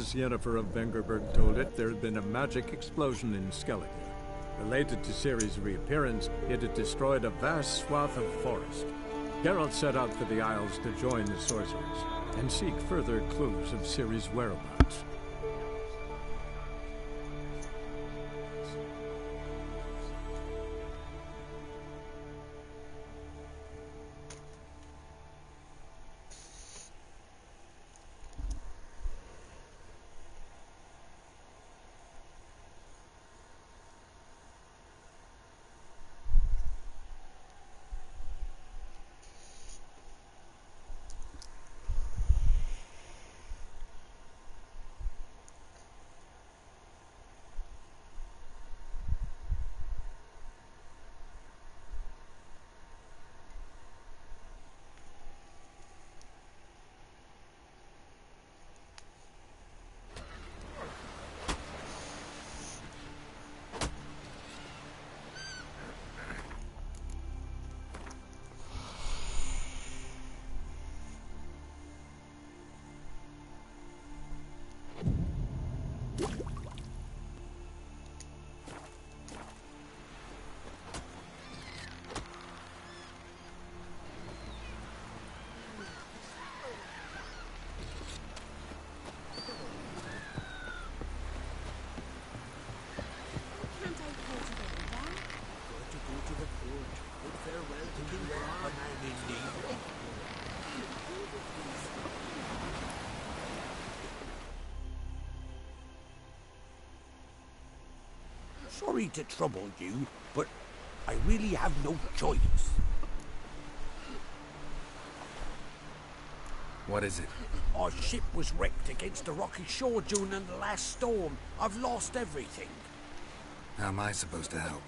as Yennefer of Vengerberg told it, there had been a magic explosion in Skellige. Related to Ciri's reappearance, it had destroyed a vast swath of forest. Geralt set out for the Isles to join the sorcerers and seek further clues of Ciri's whereabouts. Sorry to trouble you, but I really have no choice. What is it? Our ship was wrecked against a rocky shore during the last storm. I've lost everything. How am I supposed to help?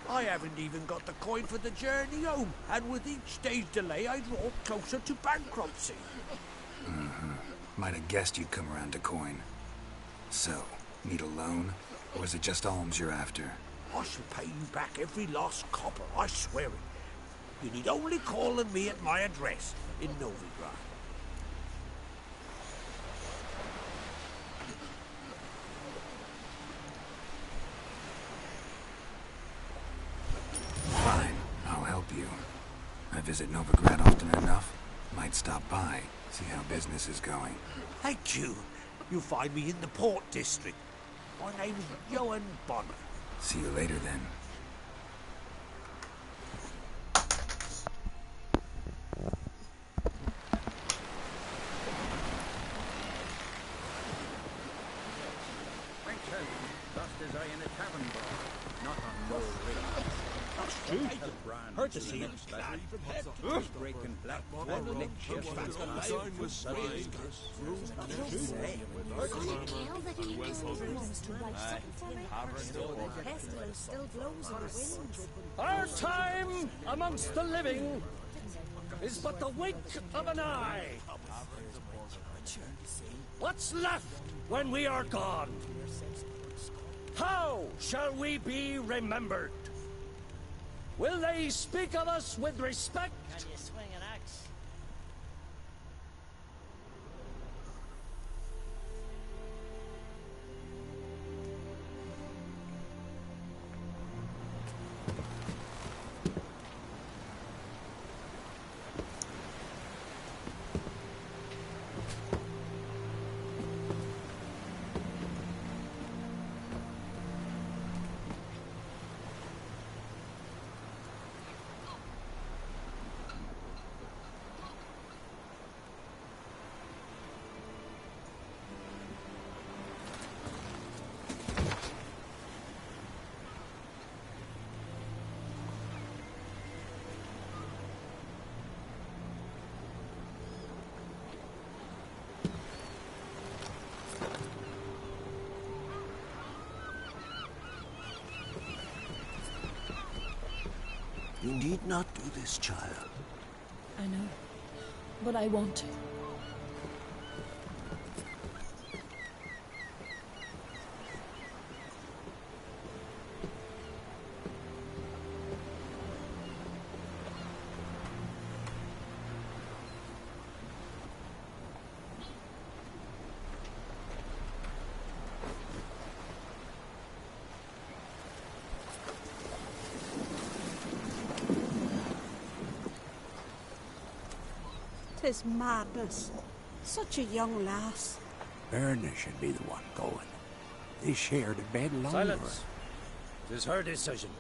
I haven't even got the coin for the journey home, and with each day's delay, I draw closer to bankruptcy. Might have guessed you'd come around to coin. So, need a loan? Or is it just alms you're after? I shall pay you back every last copper, I swear it. You need only call on me at my address in Novigrad. Fine, I'll help you. I visit Novigrad often enough. Might stop by, see how business is going. Thank you. You'll find me in the Port District. My name's Johan Bonner. See you later then. I tell you, just as I in a tavern bar, not on no ring. That's true. Heard to see it. Breaking black water lick your fat Sign was sprayed. Our time amongst the living is but the wink of an eye. What's left when we are gone? How shall we be remembered? Will they speak of us with respect? Can you swing an axe? You need not do this, child. I know, but I want to. 'Tis madness. Such a young lass. Berna should be the one going. They shared a bed longer. Silence. It is her decision.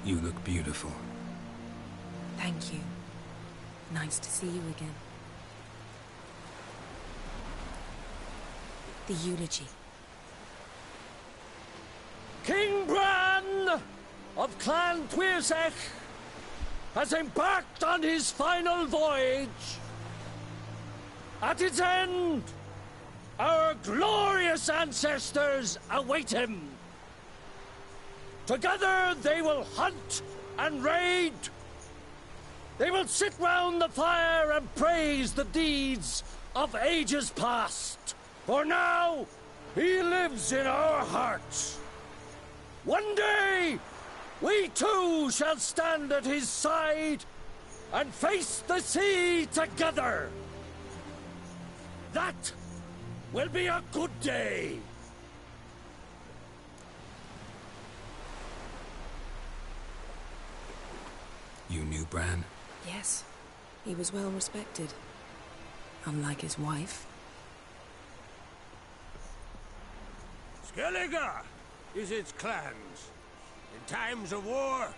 You look beautiful. Thank you. Nice to see you again. The eulogy. King Bran of Clan Tuirsech has embarked on his final voyage. At its end, our glorious ancestors await him. Together they will hunt and raid. They will sit round the fire and praise the deeds of ages past. For now, he lives in our hearts. One day, we too shall stand at his side and face the sea together. That will be a good day. You knew Bran? Yes, he was well respected. Unlike his wife. Skellige is its clans. In times of war,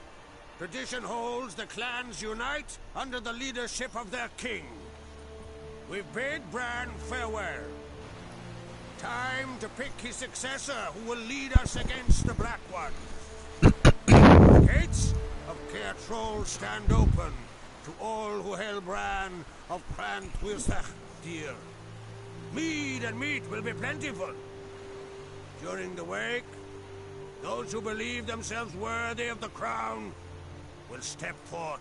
tradition holds the clans unite under the leadership of their king. We bid Bran farewell. Time to pick his successor who will lead us against the Black One. The gates of Caer Troll stand open to all who held Bran of Clan Tuirsech dear. Mead and meat will be plentiful. During the wake, those who believe themselves worthy of the crown will step forth.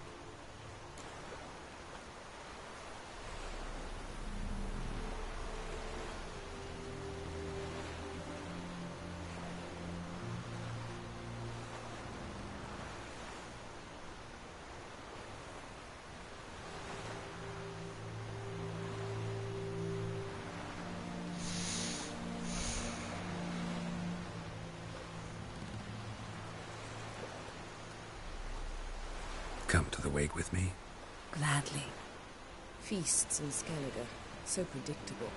Come to the wake with me? Gladly. Feasts in Skellige, so predictable.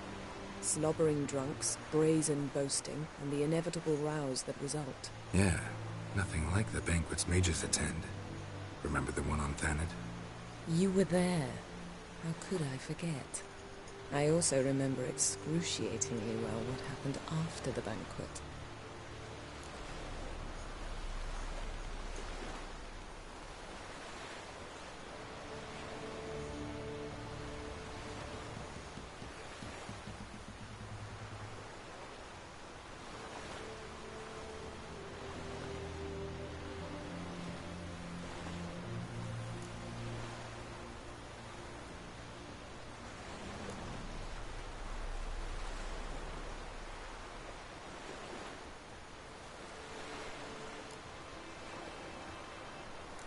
Slobbering drunks, brazen boasting, and the inevitable rows that result. Yeah, nothing like the banquets mages attend. Remember the one on Thanet? You were there. How could I forget? I also remember excruciatingly well what happened after the banquet.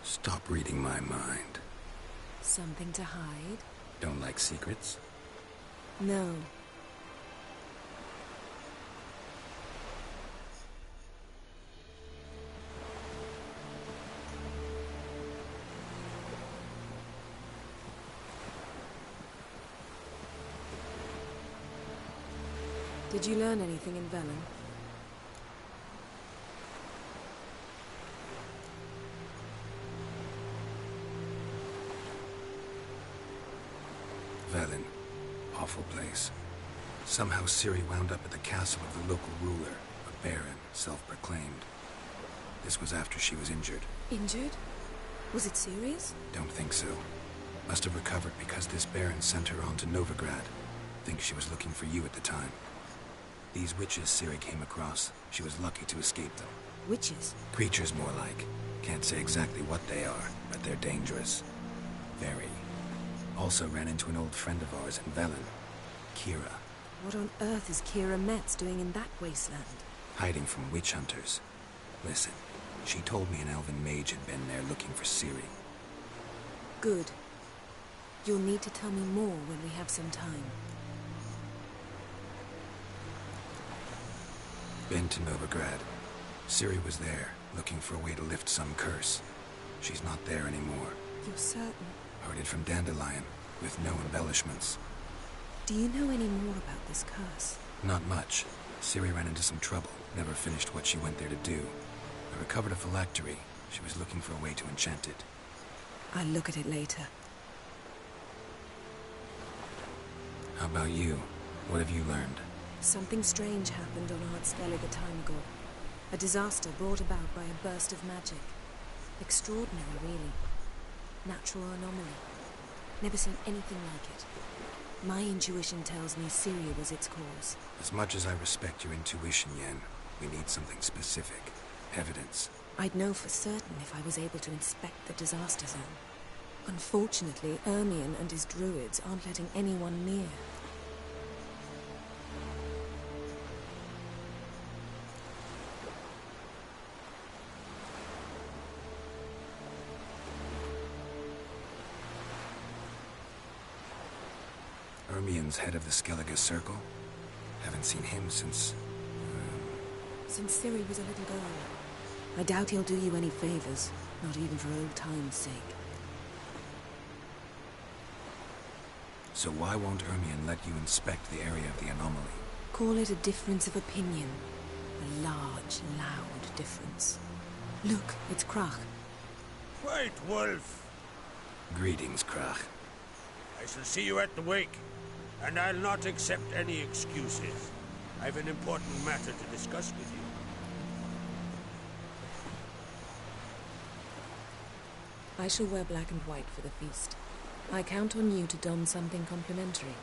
Stop reading my mind. Something to hide? Don't like secrets? No. Did you learn anything in Velen? Velen. Awful place. Somehow Ciri wound up at the castle of the local ruler, a baron, self-proclaimed. This was after she was injured. Injured? Was it serious? Don't think so. Must have recovered because this Baron sent her on to Novigrad. Think she was looking for you at the time. These witches Ciri came across, she was lucky to escape them. Witches? Creatures, more like. Can't say exactly what they are, but they're dangerous. Very. Also ran into an old friend of ours in Velen, Kira. What on earth is Kira Metz doing in that wasteland? Hiding from witch hunters. Listen, she told me an elven mage had been there looking for Ciri. Good. You'll need to tell me more when we have some time. Been to Novigrad. Ciri was there, looking for a way to lift some curse. She's not there anymore. You're certain? Heard it from Dandelion, with no embellishments. Do you know any more about this curse? Not much. Ciri ran into some trouble, never finished what she went there to do. I recovered a phylactery. She was looking for a way to enchant it. I'll look at it later. How about you? What have you learned? Something strange happened on Rawsnizzle a time ago. A disaster brought about by a burst of magic. Extraordinary, really. Natural anomaly. Never seen anything like it. My intuition tells me Ciri was its cause. As much as I respect your intuition, Yen, we need something specific. Evidence. I'd know for certain if I was able to inspect the disaster zone. Unfortunately, Ermion and his druids aren't letting anyone near. Ermion's head of the Skellige Circle? Haven't seen him since... Since Ciri was a little girl. I doubt he'll do you any favors, not even for old time's sake. So why won't Ermion let you inspect the area of the anomaly? Call it a difference of opinion. A large, loud difference. Look, it's Krach. White Wolf! Greetings, Krach. I shall see you at the wake, and I'll not accept any excuses. I've an important matter to discuss with you. I shall wear black and white for the feast. I count on you to don something complimentary.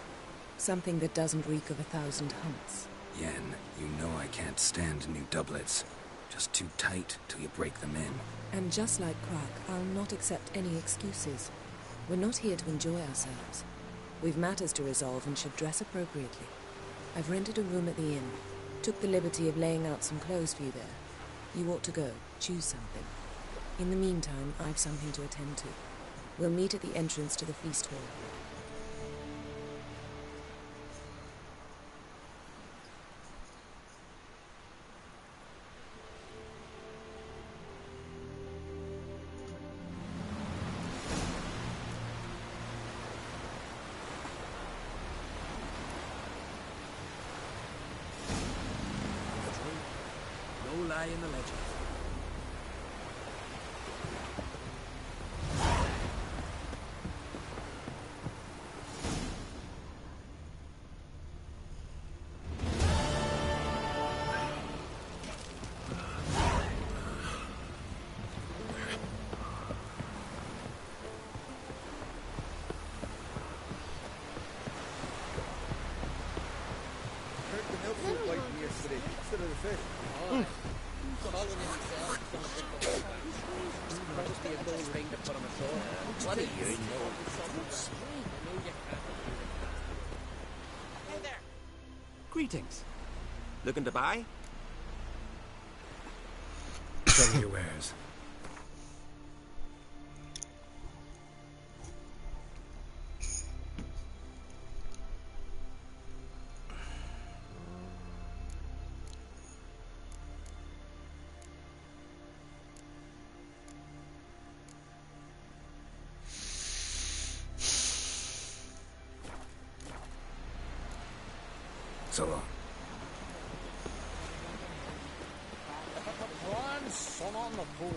Something that doesn't reek of 1,000 hunts. Yen, you know I can't stand new doublets. Just too tight till you break them in. And just like Krach, I'll not accept any excuses. We're not here to enjoy ourselves. We've matters to resolve and should dress appropriately. I've rented a room at the inn. Took the liberty of laying out some clothes for you there. You ought to go. Choose something. In the meantime, I've something to attend to. We'll meet at the entrance to the feast hall. No lie in the legend. Greetings. Looking to buy? Show me your wares. So long. One son on the bone.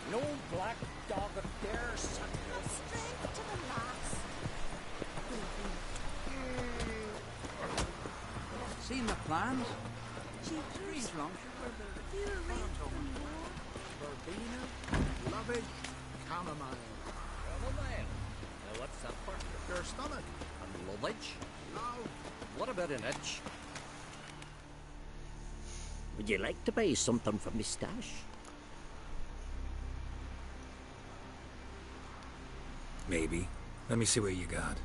No black dog of dare suck. Straight to the last. Seen the plans? Cheaters. wrong. If you read them more, Verbena, lovage, chamomile. Chamomile. Now what's that for? Your stomach. And luggage? No. What about an itch? Would you like to buy something from me stash? Maybe. Let me see what you got.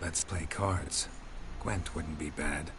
Let's play cards. Gwent wouldn't be bad.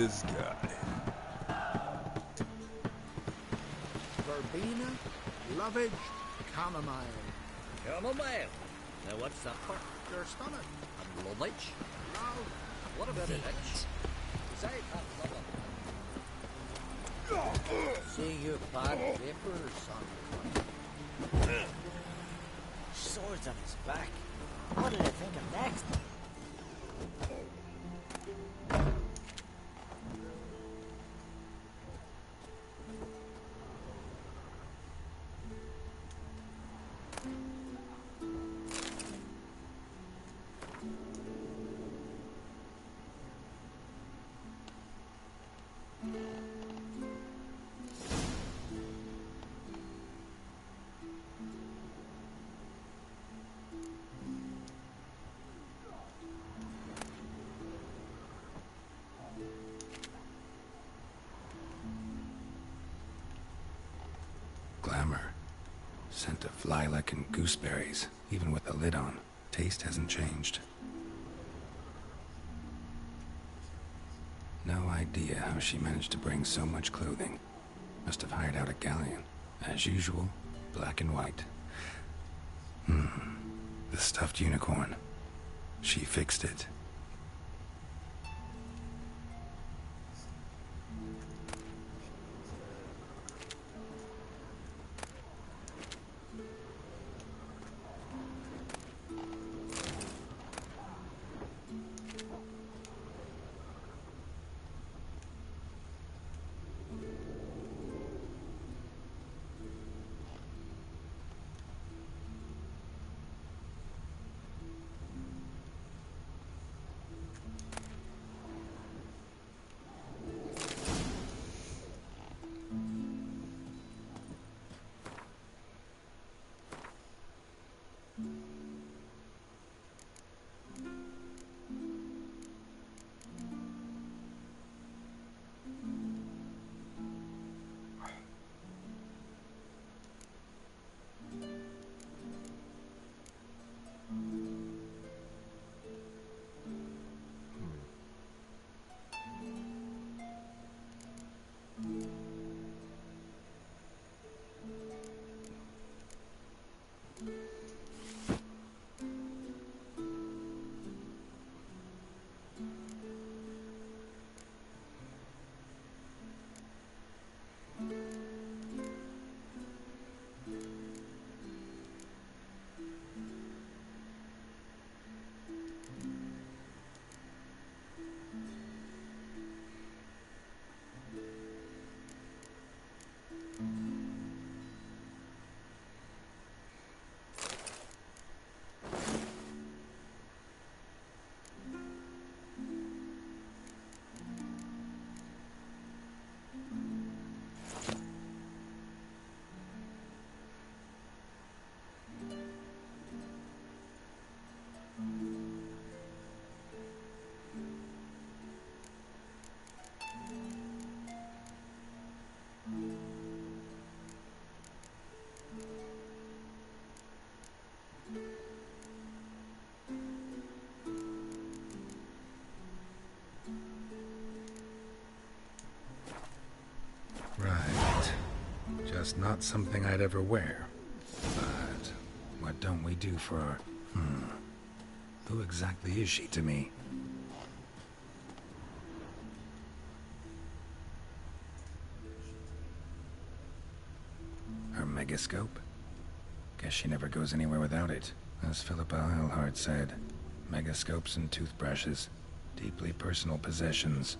this guy. Verbena, lovage, chamomile. Chamomile. Now what's that for? Your stomach. And lovage? Love. What about an itch? Say that love. See you bad vapors, son. Swords on his back. What did I think of next? Glamour. Scent of lilac and gooseberries, even with the lid on. Taste hasn't changed. No idea how she managed to bring so much clothing. Must have hired out a galleon. As usual, black and white. The stuffed unicorn. She fixed it. Right. Just not something I'd ever wear. But what don't we do for our... Who exactly is she to me? Her megascope? Guess she never goes anywhere without it. As Philippa Eilhart said, megascopes and toothbrushes, deeply personal possessions.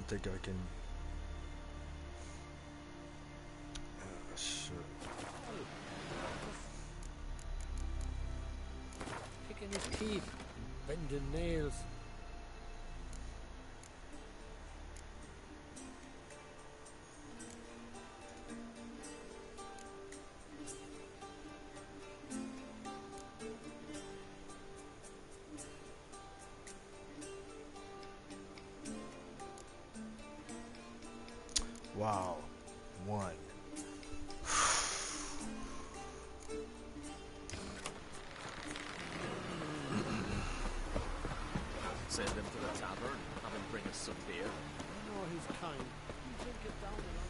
don't think I can. Shit. Picking his teeth, bending nails. Wow. One. Send him to the tavern, have him bring us some beer. I know he's kind. You drink it down along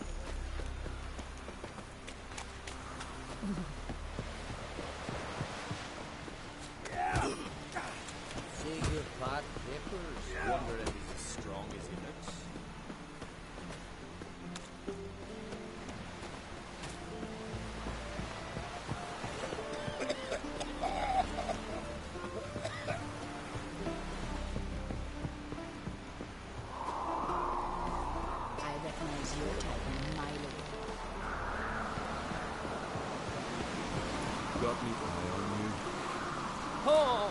the way. See your bad papers. Wonder if he's as strong as he looks. Got me eye on you. Oh!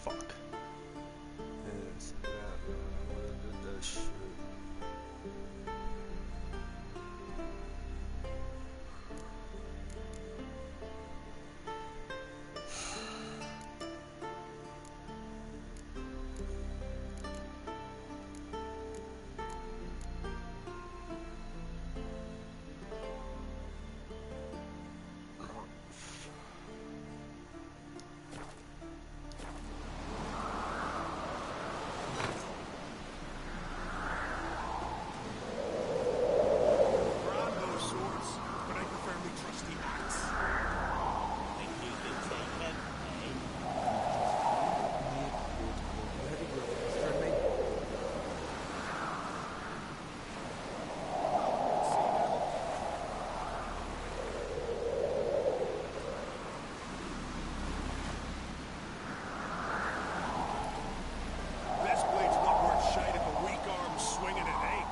Fuck. Yes, that did that shit. Bravo swords, but I prefer me trusty axe. Think you can take him, eh? This blade's not worth shite if a weak arm's swinging it, eh?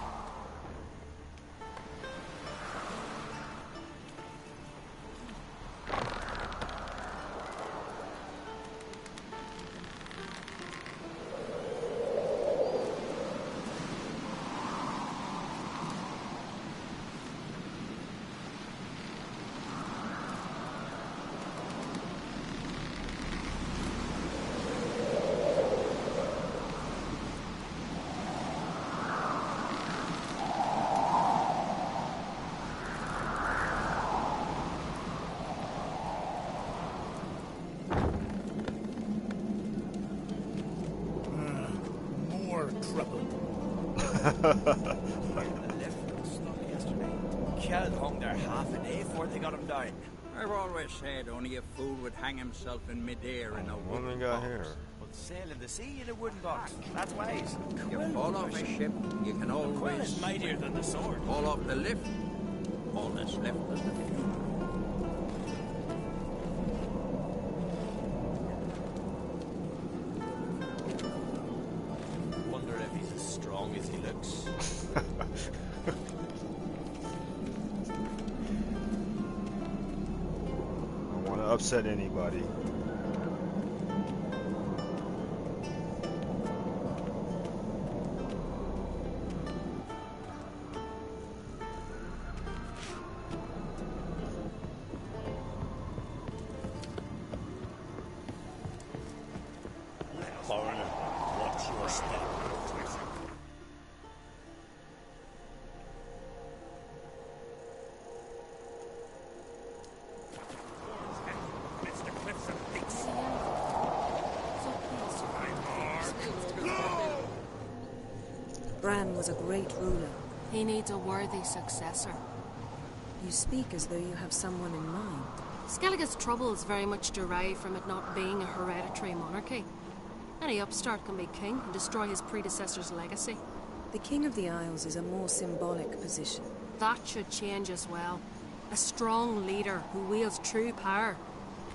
More trouble. The lift was stuck yesterday. Kjeld hung there half a day before they got him down. I've always said only a fool would hang himself in midair in a What wooden we got box. here? But sail in the sea in a wooden box. That's wise. You fall off a ship, you can Quill always is mightier than the sword. fall off the lift. All that's left is the funeral. Wonder if he's as strong as he looks. I don't want to upset anybody. Foreigner, watch your step. Mr. Cliffson thinks. Bran was a great ruler. He needs a worthy successor. You speak as though you have someone in mind. Skellige's troubles very much derive from it not being a hereditary monarchy. Any upstart can be king and destroy his predecessor's legacy. The King of the Isles is a more symbolic position. That should change as well. A strong leader who wields true power.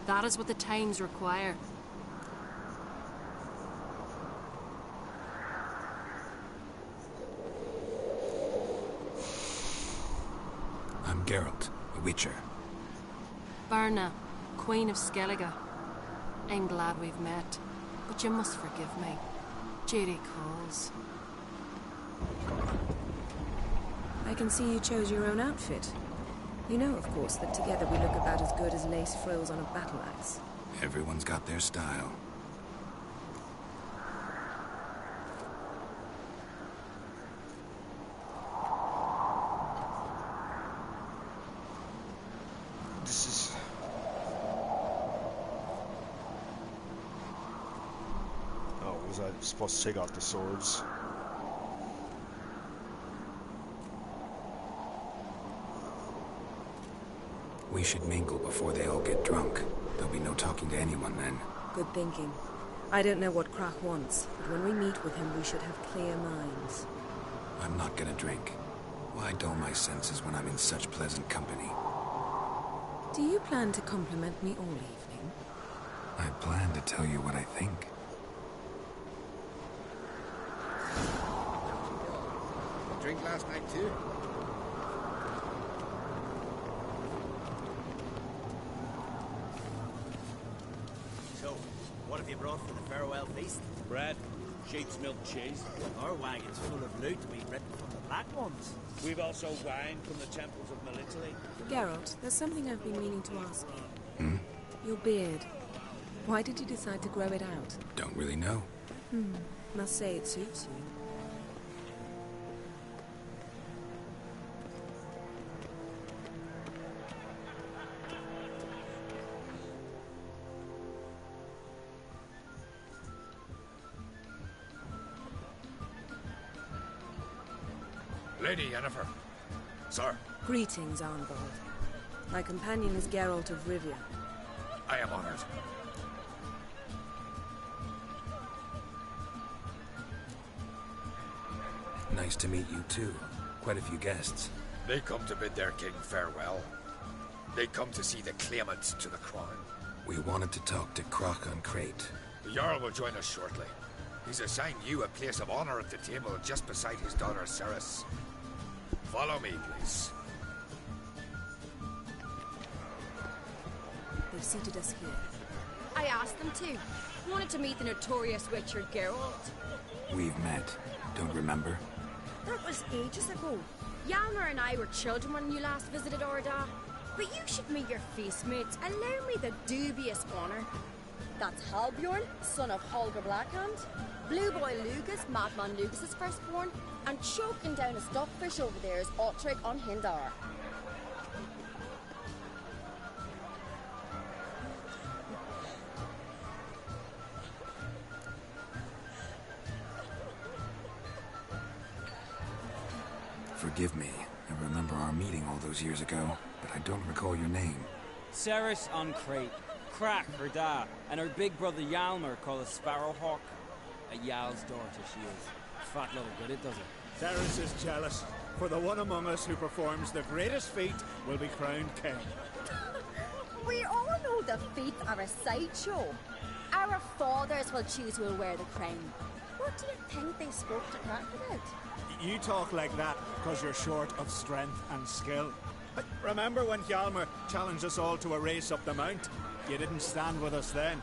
That is what the times require. I'm Geralt, a Witcher. Berna, Queen of Skellige. I'm glad we've met, but you must forgive me. Duty calls. I can see you chose your own outfit. You know, of course, that together we look about as good as lace frills on a battle axe. Everyone's got their style. This is... Oh, was I supposed to take out the swords? We should mingle before they all get drunk. There'll be no talking to anyone then. Good thinking. I don't know what Krach wants, but when we meet with him, we should have clear minds. I'm not gonna drink. Why dull my senses when I'm in such pleasant company? Do you plan to compliment me all evening? I plan to tell you what I think. Drink last night too? So, what have you brought for the farewell feast? Bread, sheep's milk cheese. Our wagon's full of loot we've written from the Black Ones. We've also wine from the temples of Melitele. Geralt, there's something I've been meaning to ask you. Your beard. Why did you decide to grow it out? Don't really know. Must say it suits you. Lady Yennefer. Sir, Greetings, Arnvald. My companion is Geralt of Rivia. I am honored. Nice to meet you too. Quite a few guests. They come to bid their king farewell. They come to see the claimants to the crown. We wanted to talk to Krach on Crate. The Jarl will join us shortly. He's assigned you a place of honor at the table just beside his daughter Ceres. Follow me, please. They've seated us here. I asked them to. Wanted to meet the notorious Witcher Geralt. We've met. Don't remember? That was ages ago. Hjalmar and I were children when you last visited Orda. But you should meet your feast mates. Allow me the dubious honor. That's Halbjorn, son of Holger Blackhand. Blue Boy Lugas, Madman Lucas's firstborn. And choking down a stockfish over there is Otric on Hindar. Forgive me. I remember our meeting all those years ago, but I don't recall your name. Ceres on Crate, Krach her da, and her big brother Hjalmar called a Sparrowhawk. A Jarl's daughter she is. Fat little good it, does it? Ceres is jealous, for the one among us who performs the greatest feat will be crowned king. We all know the feet are a sideshow. Our fathers will choose who will wear the crown. What do you think they spoke to Krach about? You talk like that because you're short of strength and skill. But remember when Hjalmar challenged us all to a race up the mount? You didn't stand with us then.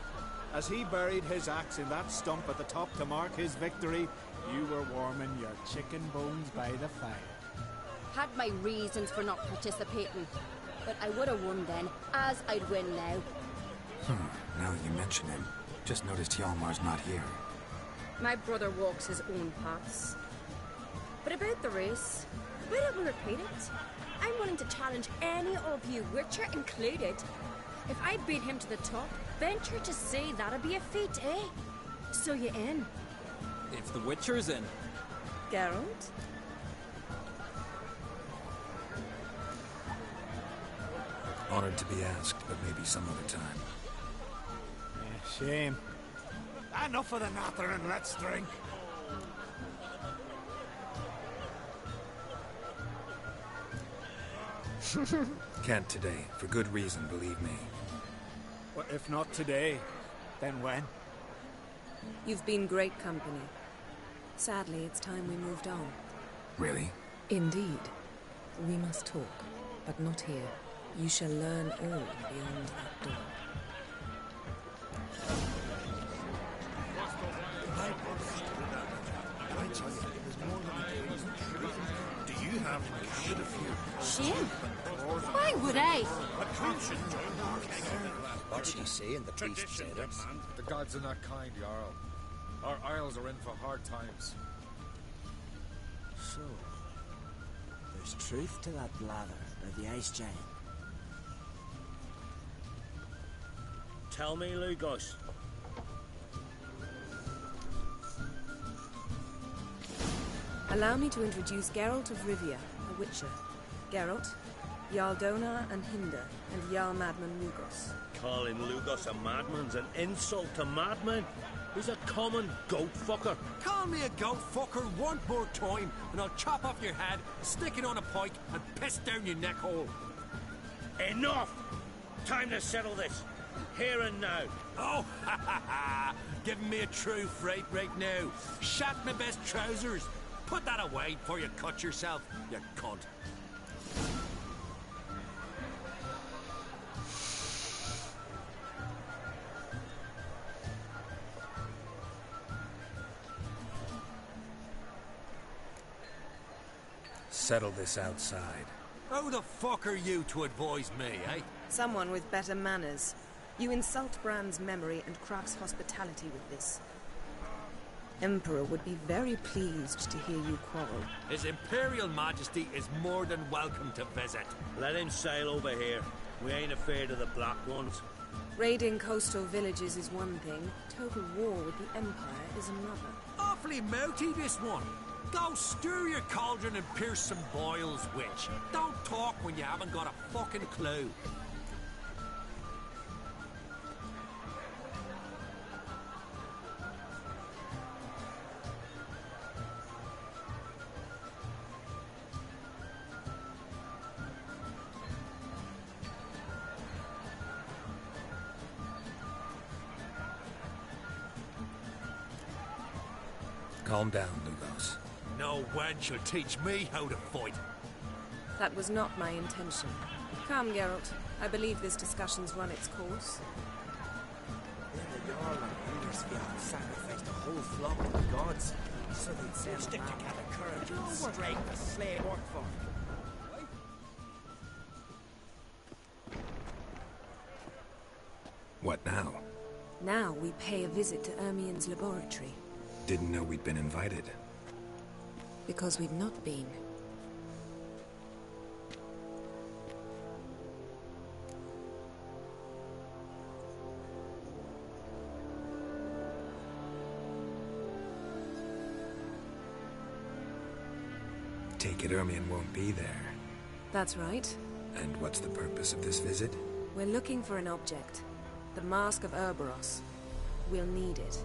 As he buried his axe in that stump at the top to mark his victory, you were warming your chicken bones by the fire. Had my reasons for not participating. But I would have won then, as I'd win now. Now that you mention him, just noticed Hjalmar's not here. My brother walks his own paths. But about the race, well, I will repeat it. I'm willing to challenge any of you, Witcher included. If I beat him to the top, venture to say that'd be a feat, eh? So you in? If the Witcher's in. Geralt? Honored to be asked, but maybe some other time. Shame. Enough of the nattering, let's drink. Can't today, for good reason, believe me. Well, if not today, then when? You've been great company. Sadly, it's time we moved on. Really? Indeed. We must talk, but not here. You shall learn all beyond that door. Do you have Shame? Why would I? What's she saying, the priest said it? The gods are not kind, Jarl. Our isles are in for hard times. So, there's truth to that blather of the ice giant. Tell me, Lugos. Allow me to introduce Geralt of Rivia, a witcher. Geralt, Jarl Donar and Hinder, and Jarl Madman Lugos. Calling Lugos a madman's an insult to madmen. He's a common goat fucker. Call me a goat fucker one more time, and I'll chop off your head, stick it on a pike, and piss down your neck hole. Enough! Time to settle this. Here and now. Oh, ha ha ha! Giving me a true fright right now. Shat my best trousers. Put that away before you cut yourself, you cunt. Settle this outside. Who the fuck are you to advise me, eh? Someone with better manners. You insult Bran's memory and Kraf's hospitality with this. Emperor would be very pleased to hear you quarrel. His Imperial Majesty is more than welcome to visit. Let him sail over here. We ain't afraid of the Black Ones. Raiding coastal villages is one thing. Total war with the Empire is another. Awfully mouthy, this one. Go stir your cauldron and pierce some boils, witch. Don't talk when you haven't got a fucking clue. Calm down, Lugos. No wench will teach me how to fight. That was not my intention. Come, Geralt. I believe this discussion's run its course. Then the Jarl and Hindersfield sacrificed a whole flock to the gods, so they'd send stick together courage and strength to slay work for. What now? Now we pay a visit to Ermien's laboratory. Didn't know we'd been invited. Because we've not been. Take it Ermien won't be there. That's right. And what's the purpose of this visit? We're looking for an object. The Mask of Urboros. We'll need it.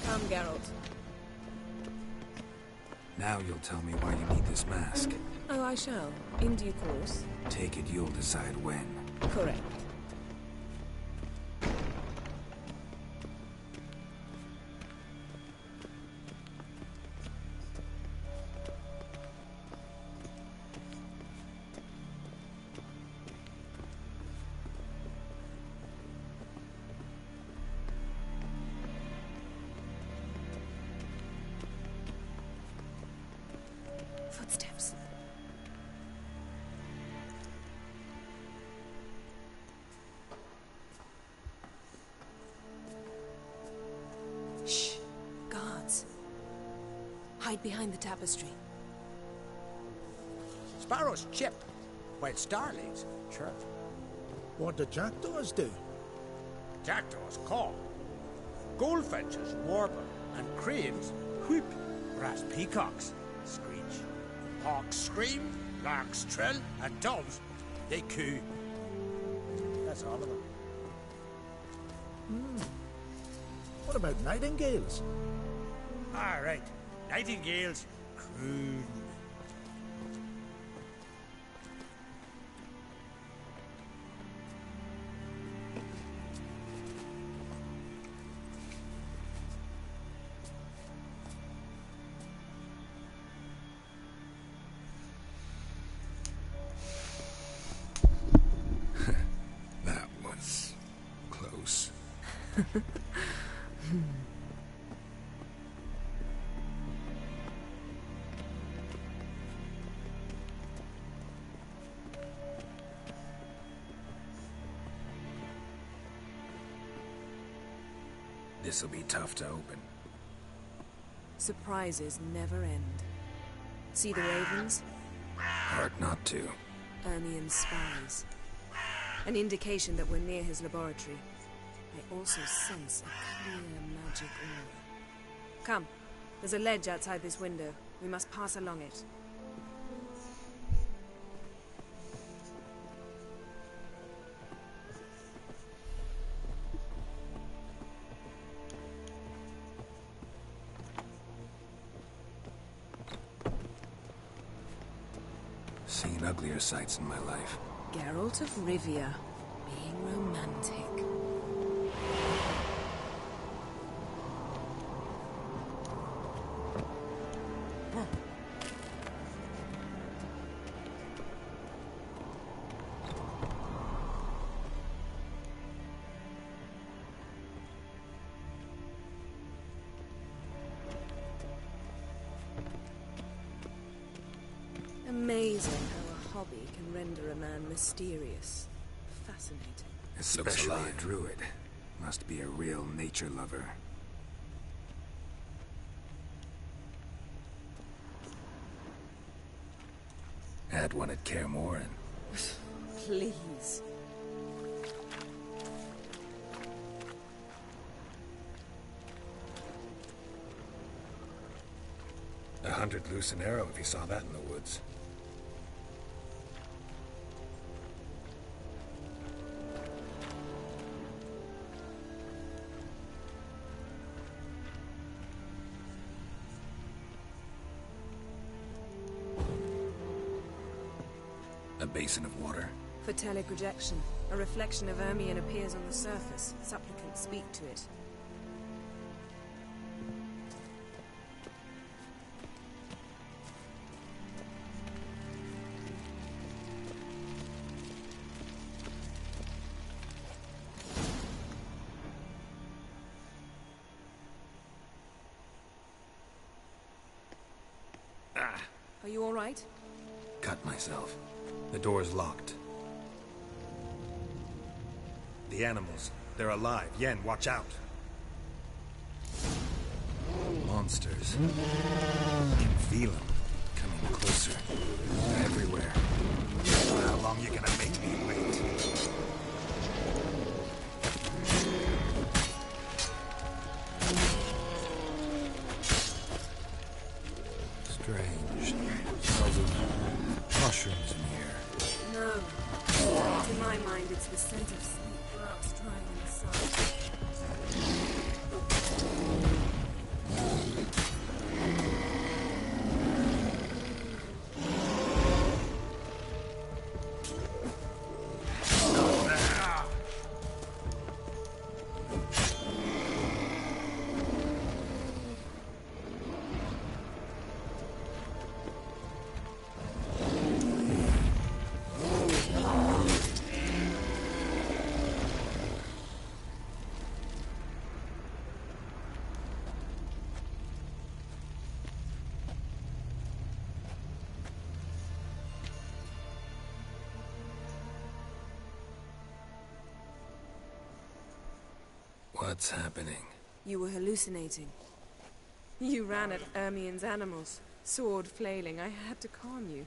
Come, Geralt. Now you'll tell me why you need this mask. Oh, I shall. In due course. Take it you'll decide when. Correct. Footsteps. Shh. Guards. Hide behind the tapestry. Sparrows chip, while starlings chirp. What do jackdaws do? Jackdaws caw. Goldfinches warble, and cranes whoop, whereas peacocks screech. Hawks scream, larks trill, and doves, they coo. That's all of them. What about nightingales? All right, nightingales croon. This'll be tough to open. Surprises never end. See the ravens? Hard not to. Ermien's spies. An indication that we're near his laboratory. I also sense a clear magic aura. Come, there's a ledge outside this window. We must pass along it. Seen uglier sights in my life. Geralt of Rivia, being romantic. Amazing how a hobby can render a man mysterious. Fascinating. Especially a druid. Must be a real nature lover. Had one at Kaer Morhen. Please. $100 loose an arrow if you saw that in the woods. A basin of water. For teleprojection, a reflection of Ermien appears on the surface. Supplicants speak to it. Are you all right? Cut myself. The door's locked. The animals. They're alive. Yen, watch out. Monsters. I can feel them. Coming closer. They're everywhere. How long you gonna make me wait? Strange. Smells of mushrooms in here. No. To my mind, it's the scent of sleep rocks drying in the sun. What's happening? You were hallucinating. You ran at Ermien's animals, sword flailing. I had to calm you.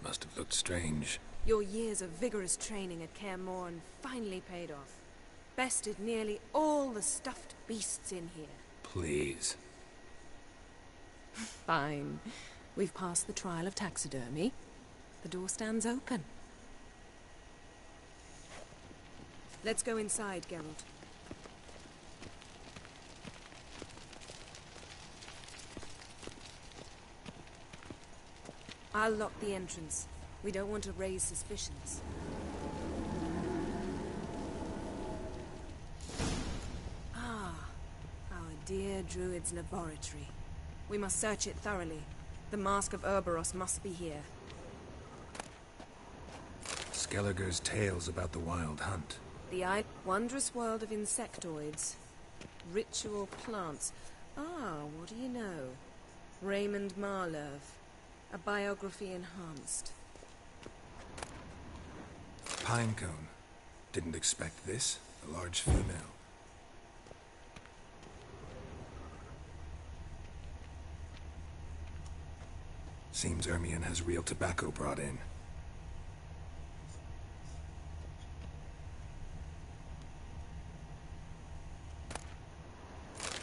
Must have looked strange. Your years of vigorous training at Kaer Morhen finally paid off. Bested nearly all the stuffed beasts in here. Please. Fine. We've passed the trial of taxidermy. The door stands open. Let's go inside, Geralt. I'll lock the entrance. We don't want to raise suspicions. Ah, our dear druid's laboratory. We must search it thoroughly. The Mask of Ouroboros must be here. Skellige's tales about the wild hunt. The wondrous world of insectoids. Ritual plants. Ah, what do you know? Raymond Marlove. A biography enhanced. Pinecone. Didn't expect this. A large female. Seems Ermion has real tobacco brought in.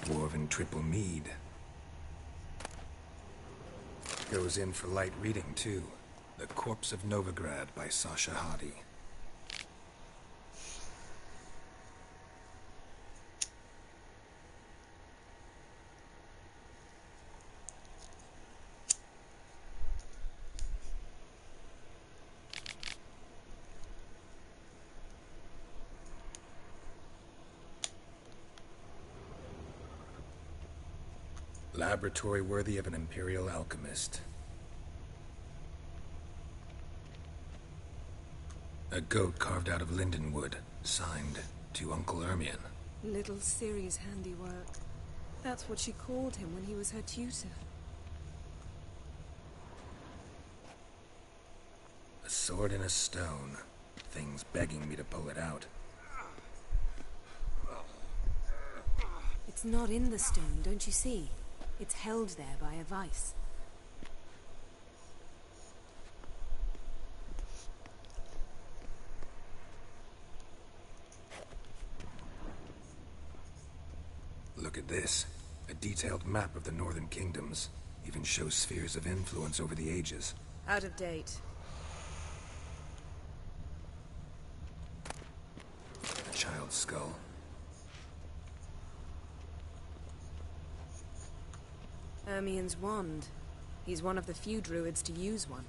Dwarven triple mead. Goes in for light reading, too. The Corpse of Novigrad by Sasha Hadi. Laboratory worthy of an imperial alchemist. A goat carved out of lindenwood, signed to Uncle Ermion. Little Ciri's handiwork. That's what she called him when he was her tutor. A sword in a stone. Thing's begging me to pull it out. It's not in the stone, don't you see? It's held there by a vice. Look at this. A detailed map of the northern kingdoms. Even shows spheres of influence over the ages. Out of date. A child's skull. Ermion's wand. He's one of the few druids to use one.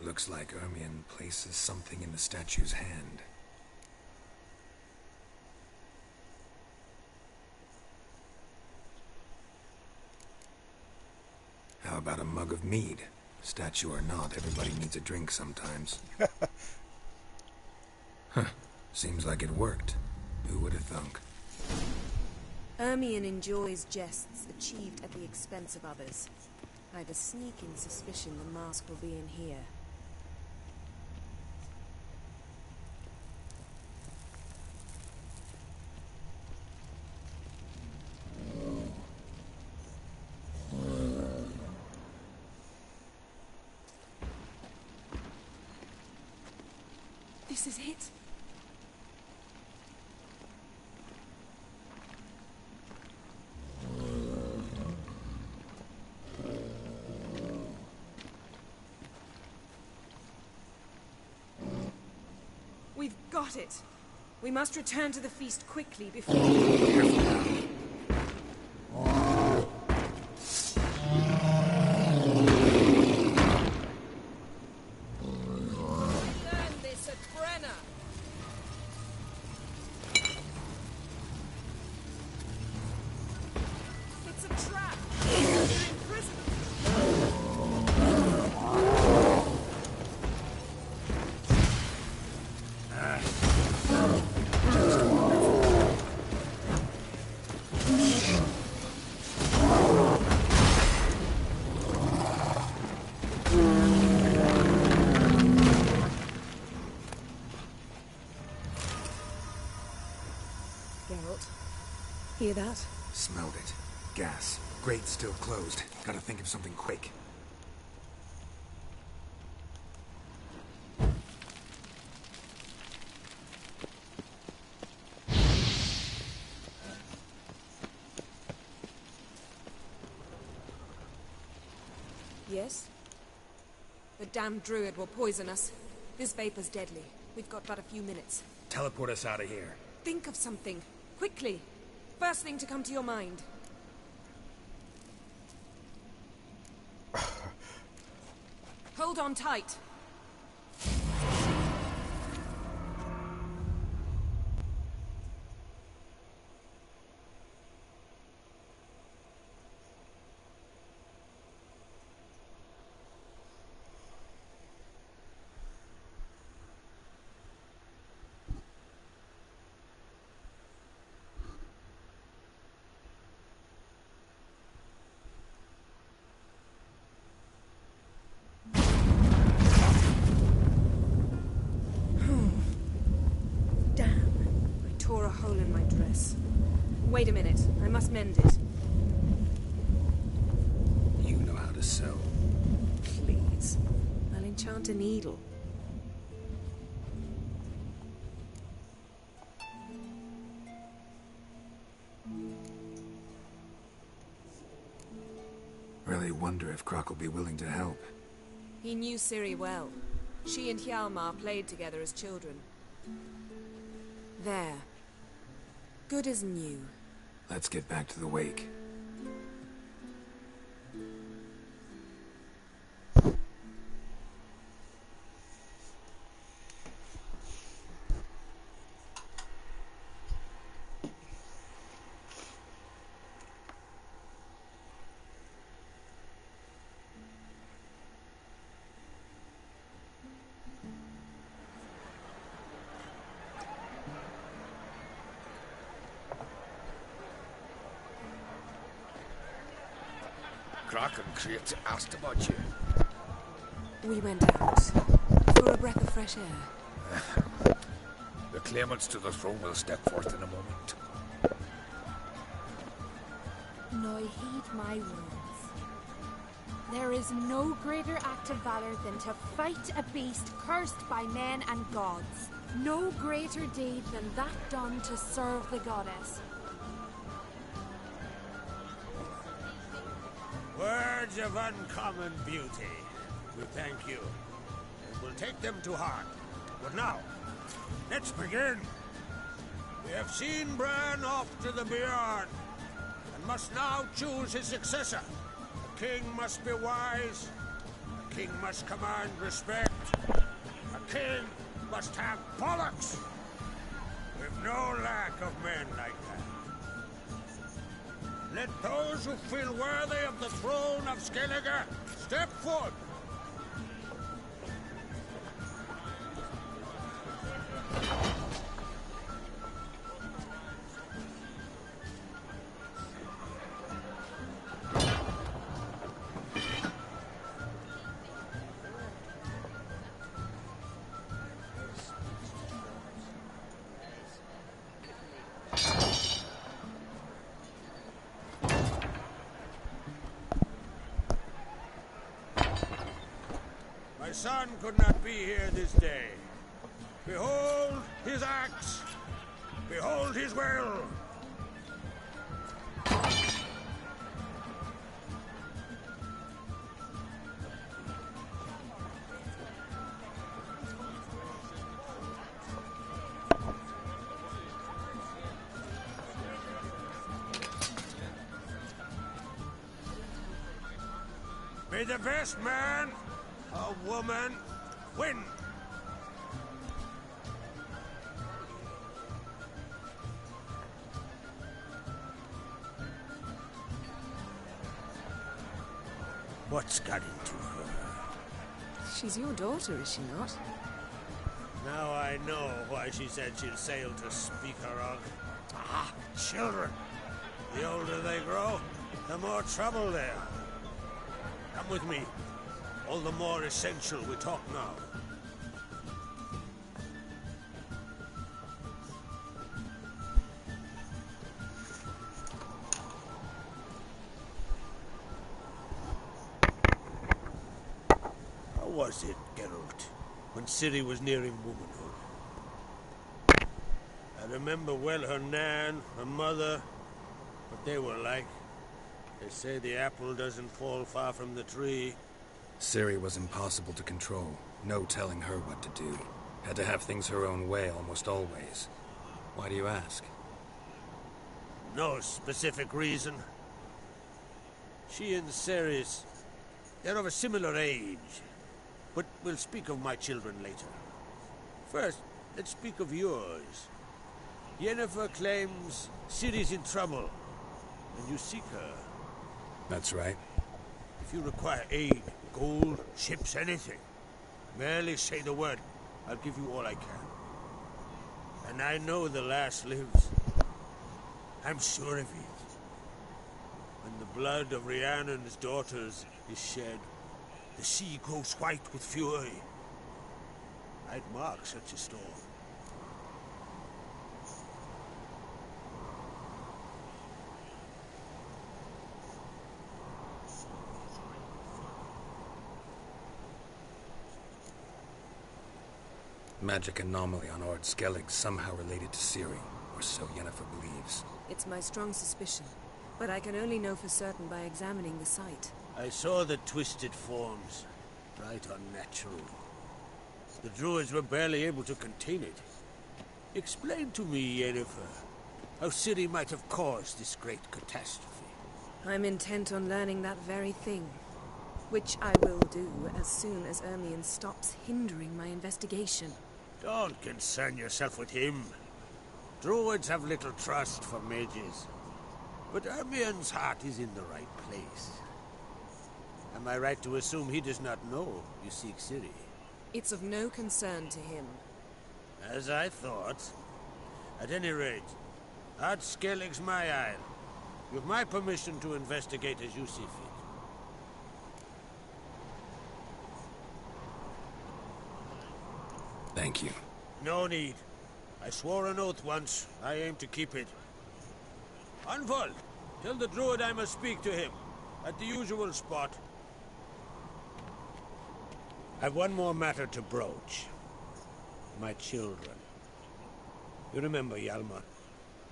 Looks like Ermion places something in the statue's hand. How about a mug of mead? Statue or not, everybody needs a drink sometimes. Huh. Seems like it worked. Who would have thunk? Ermion enjoys jests achieved at the expense of others. I've a sneaking suspicion the mask will be in here. This is it. We've got it. We must return to the feast quickly before... Careful now. Hear that? Smelled it. Gas. Grate's still closed. Gotta think of something quick. Yes? The damned druid will poison us. This vapor's deadly. We've got but a few minutes. Teleport us out of here. Think of something. Quickly. First thing to come to your mind. Hold on tight. must mend it. You know how to sew. Please. I'll enchant a needle. Really wonder if Croc will be willing to help. He knew Ciri well. She and Hjalmar played together as children. There. Good as new. Let's get back to the wake. Croc and Crate asked about you. We went out for a breath of fresh air. The claimants to the throne will step forth in a moment. Now heed my words. There is no greater act of valor than to fight a beast cursed by men and gods. No greater deed than that done to serve the goddess. Words of uncommon beauty. We thank you. And we'll take them to heart. But now, let's begin. We have seen Bran off to the beyond, and must now choose his successor. A king must be wise. A king must command respect. A king must have bollocks. We've no lack of men like that. Let those who feel worthy of the throne of Skellige step forward. My son could not be here this day. Behold his axe. Behold his will. May the best man or woman win. What's got into her? She's your daughter, is she not? Now I know why she said she'd sail to speak her of. Ah, children. The older they grow, the more trouble they are. Come with me. All the more essential we talk now. How was it, Geralt, when Ciri was nearing womanhood? I remember well her nan, her mother, what they were like. They say the apple doesn't fall far from the tree. Ciri was impossible to control. No telling her what to do. Had to have things her own way almost always. Why do you ask? No specific reason. She and Ceres, they're of a similar age. But we'll speak of my children later. First, let's speak of yours. Yennefer claims Ciri's in trouble, and you seek her. That's right. If you require aid, gold, ships, anything, merely say the word. I'll give you all I can. And I know the lass lives. I'm sure of it. When the blood of Rhiannon's daughters is shed, the sea grows white with fury. I'd mark such a storm. Magic anomaly on Ord Skellig somehow related to Ciri, or so Yennefer believes. It's my strong suspicion, but I can only know for certain by examining the site. I saw the twisted forms. Right unnatural. The druids were barely able to contain it. Explain to me, Yennefer, how Ciri might have caused this great catastrophe. I'm intent on learning that very thing, which I will do as soon as Ermion stops hindering my investigation. Don't concern yourself with him. Druids have little trust for mages, but Ermion's heart is in the right place. Am I right to assume he does not know you seek Ciri? It's of no concern to him. As I thought. At any rate, Ard Skellig's my isle. You have my permission to investigate as you see fit. Thank you. No need. I swore an oath once. I aim to keep it. Anvald, tell the druid I must speak to him. At the usual spot. I've one more matter to broach. My children. You remember Hjalmar?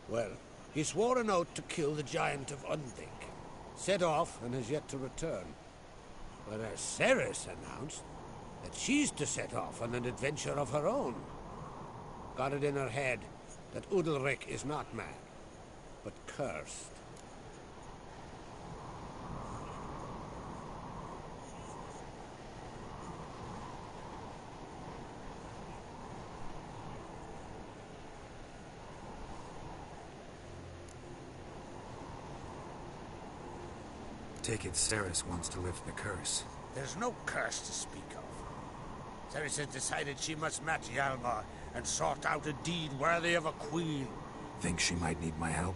Well, he swore an oath to kill the giant of Undvik. Set off and has yet to return. Whereas Ceres announced that she's to set off on an adventure of her own. Got it in her head that Udalric is not mad, but cursed. Take it Ceres wants to lift the curse. There's no curse to speak of. Ceres has decided she must match Hjalmar and sort out a deed worthy of a queen. Think she might need my help?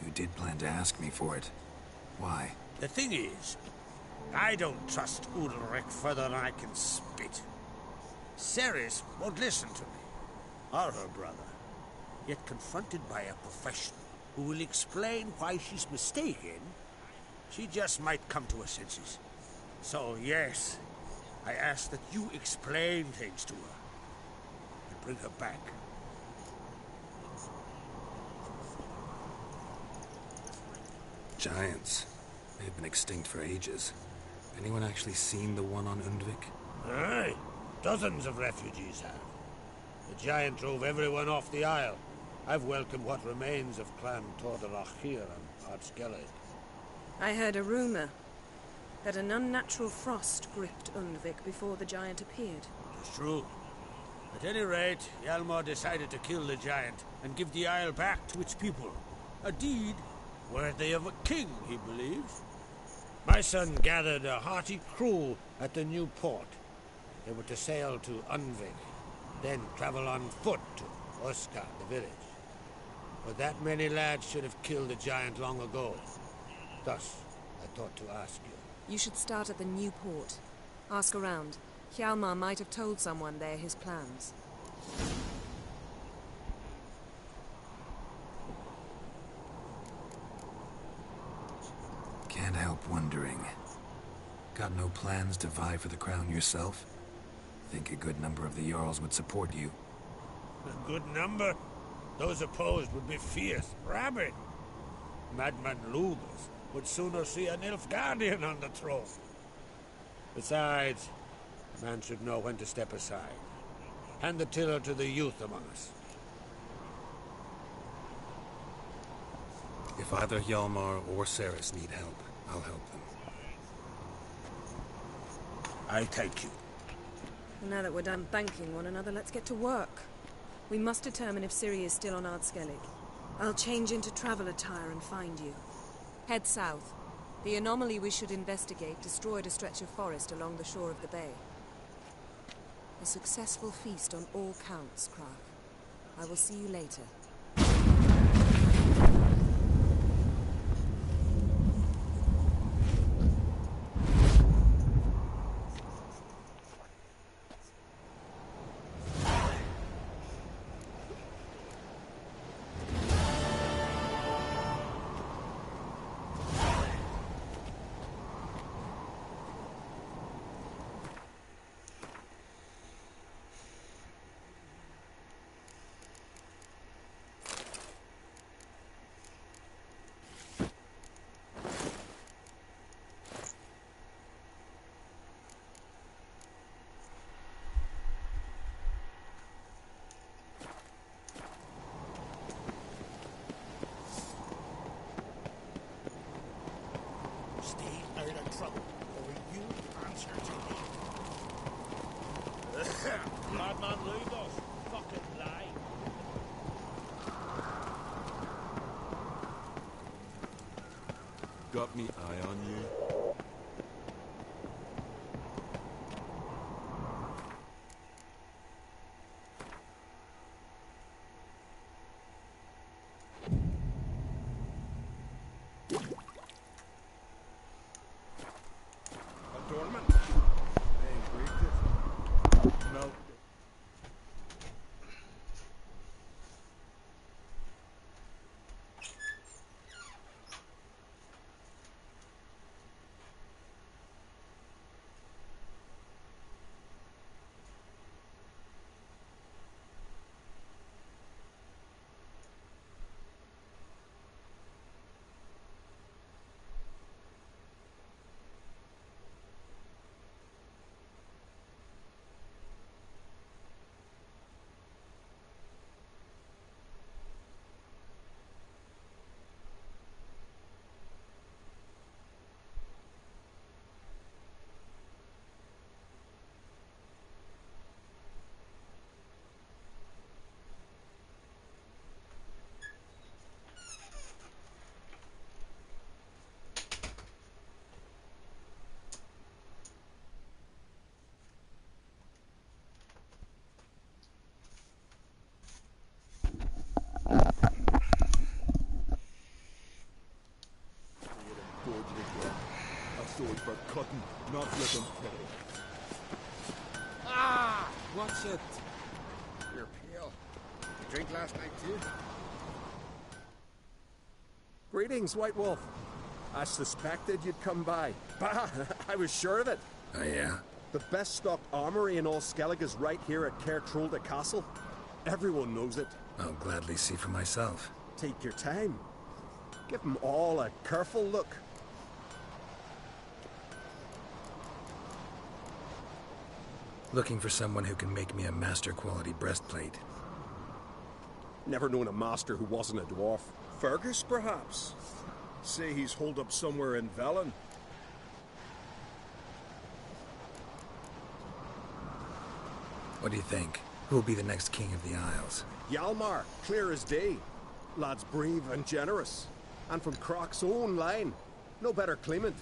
You did plan to ask me for it. Why? The thing is, I don't trust Udalric further than I can spit. Ceres won't listen to me, or her brother. Yet confronted by a professional who will explain why she's mistaken, she just might come to her senses. So, yes, I ask that you explain things to her and bring her back. Giants. They've been extinct for ages. Anyone actually seen the one on Undvik? Aye. Dozens of refugees have. The giant drove everyone off the isle. I've welcomed what remains of Clan Tordarach here on Ard Skellig. I heard a rumor that an unnatural frost gripped Undvik before the giant appeared. It's true. At any rate, Hjalmar decided to kill the giant and give the isle back to its people. A deed worthy of a king, he believes. My son gathered a hearty crew at the new port. They were to sail to Undvik, then travel on foot to Oskar, the village. But that many lads should have killed the giant long ago. Thus, I thought to ask you. You should start at the new port. Ask around. Hjalmar might have told someone there his plans. Can't help wondering. Got no plans to vie for the crown yourself? Think a good number of the Jarls would support you. A good number? Those opposed would be fierce, rabid. Madman Lugus would sooner see an Nilfgaardian on the throne. Besides, a man should know when to step aside. Hand the tiller to the youth among us. If either Hjalmar or Ceres need help, I'll help them. I thank you. And now that we're done thanking one another, let's get to work. We must determine if Ciri is still on Ard Skellig. I'll change into travel attire and find you. Head south. The anomaly we should investigate destroyed a stretch of forest along the shore of the bay. A successful feast on all counts, Krach. I will see you later. tired of trouble, or you answer to me. Madman, leave us. Fucking lie. Got me eye on you? Adornment. They break it. Melt. A sword for cutting, not flipping. Ah! What's it? You're pale. You drink last night too? Greetings, White Wolf. I suspected you'd come by. Bah, I was sure of it. Oh, yeah? The best stocked armory in all Skellig is right here at Caer Trolde Castle. Everyone knows it. I'll gladly see for myself. Take your time. Give them all a careful look. Looking for someone who can make me a master-quality breastplate. Never known a master who wasn't a dwarf. Fergus, perhaps? Say he's holed up somewhere in Velen. What do you think? Who'll be the next king of the Isles? Hjalmar, clear as day. Lad's brave and generous. And from Croc's own line. No better claimant.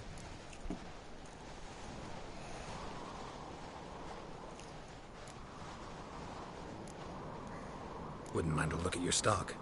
Wouldn't mind a look at your stock.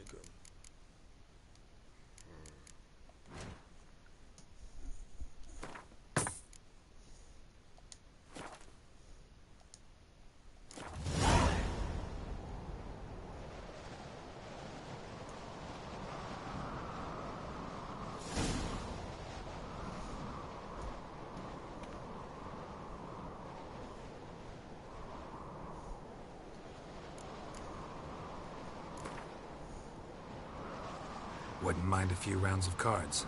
alaikum. Wouldn't mind a few rounds of cards.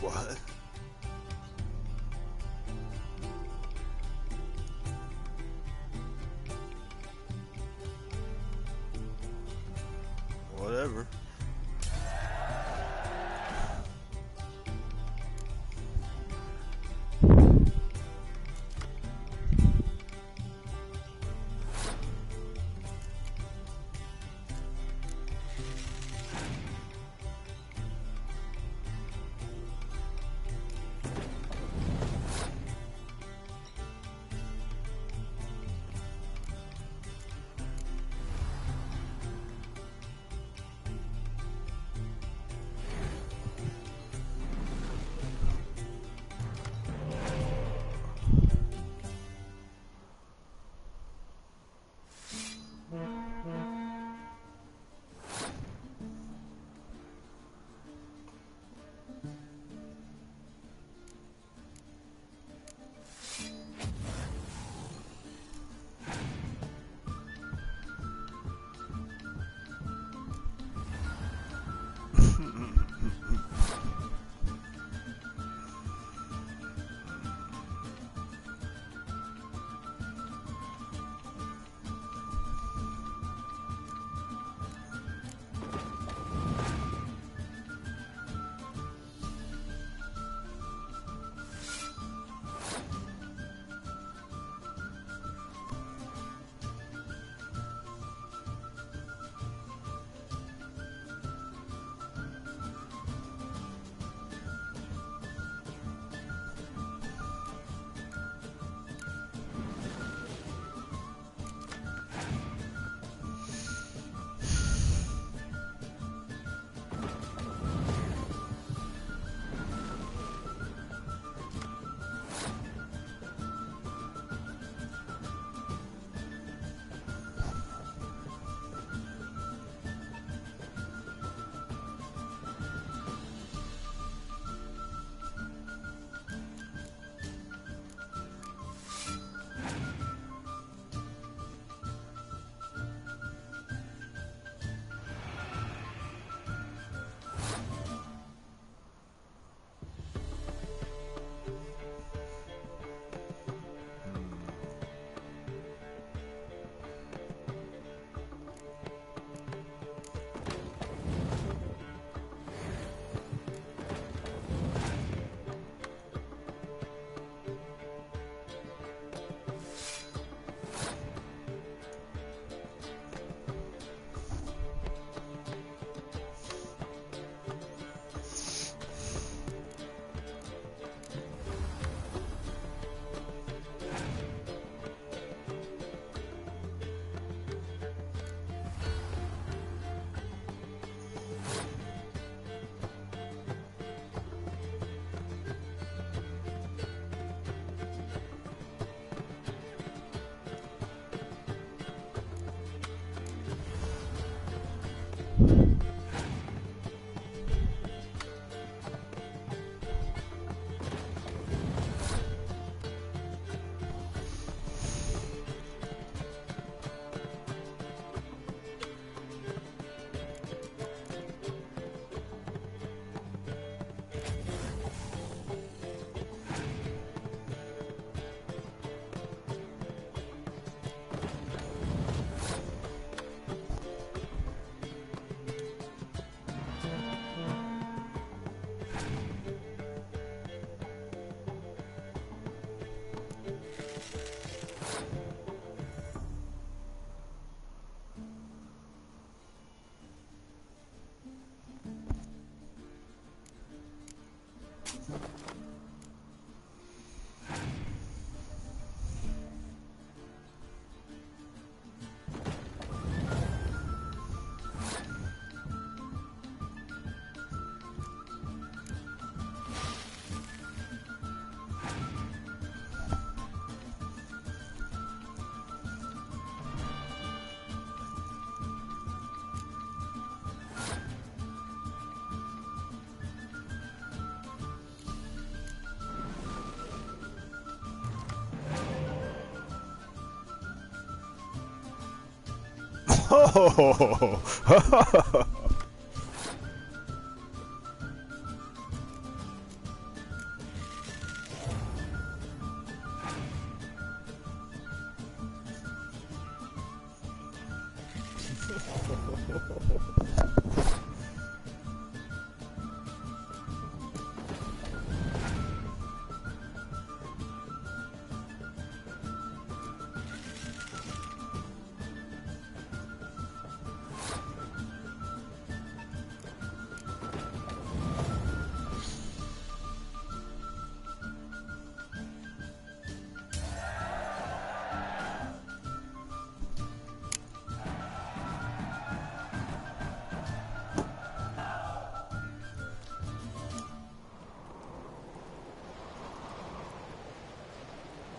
What? Whatever.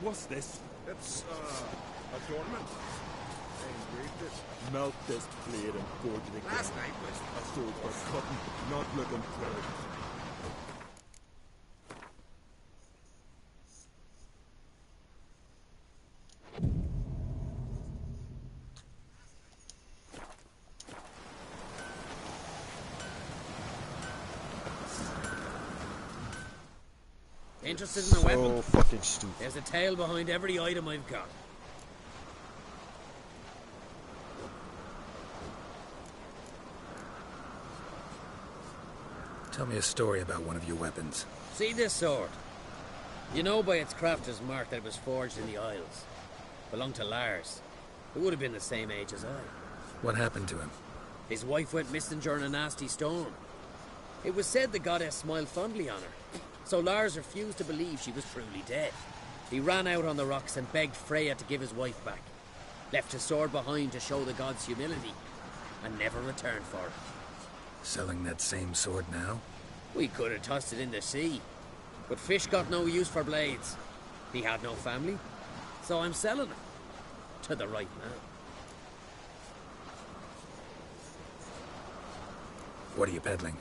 What's this? It's, adornment. I engraved it. Melt this blade and forge it again. Last night was A sword for cutting, not looking for it. Interested in the weapon? Fucking stupid. There's a tale behind every item I've got. Tell me a story about one of your weapons. See this sword? You know by its crafter's mark that it was forged in the Isles. Belonged to Lars. Who would have been the same age as I. What happened to him? His wife went missing during a nasty storm. It was said the goddess smiled fondly on her, so Lars refused to believe she was truly dead. He ran out on the rocks and begged Freya to give his wife back. Left his sword behind to show the gods' humility, and never returned for it. Selling that same sword now? We could have tossed it in the sea, but fish got no use for blades. He had no family, so I'm selling it to the right man. What are you peddling?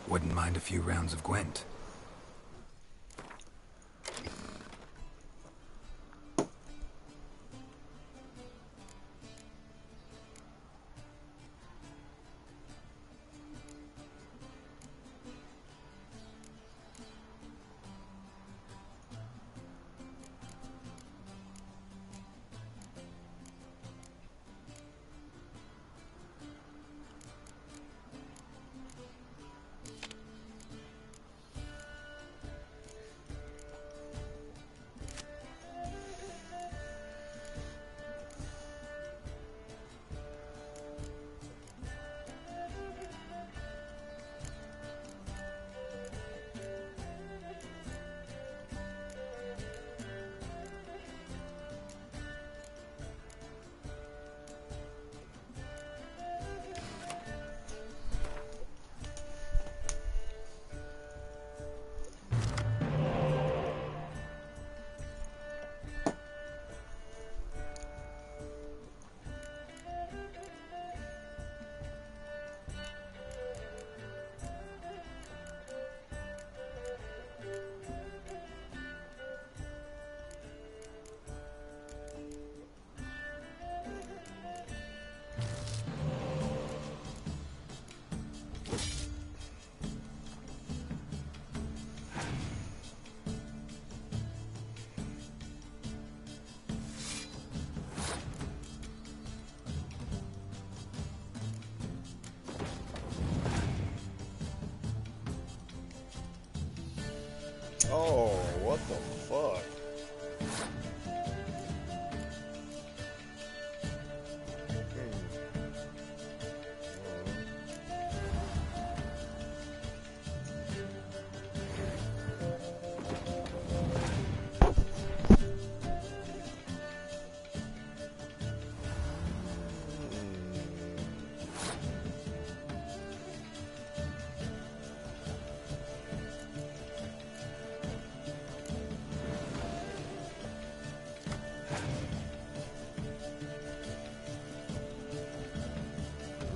Wouldn't mind a few rounds of Gwent. Oh, what the fuck?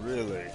Really?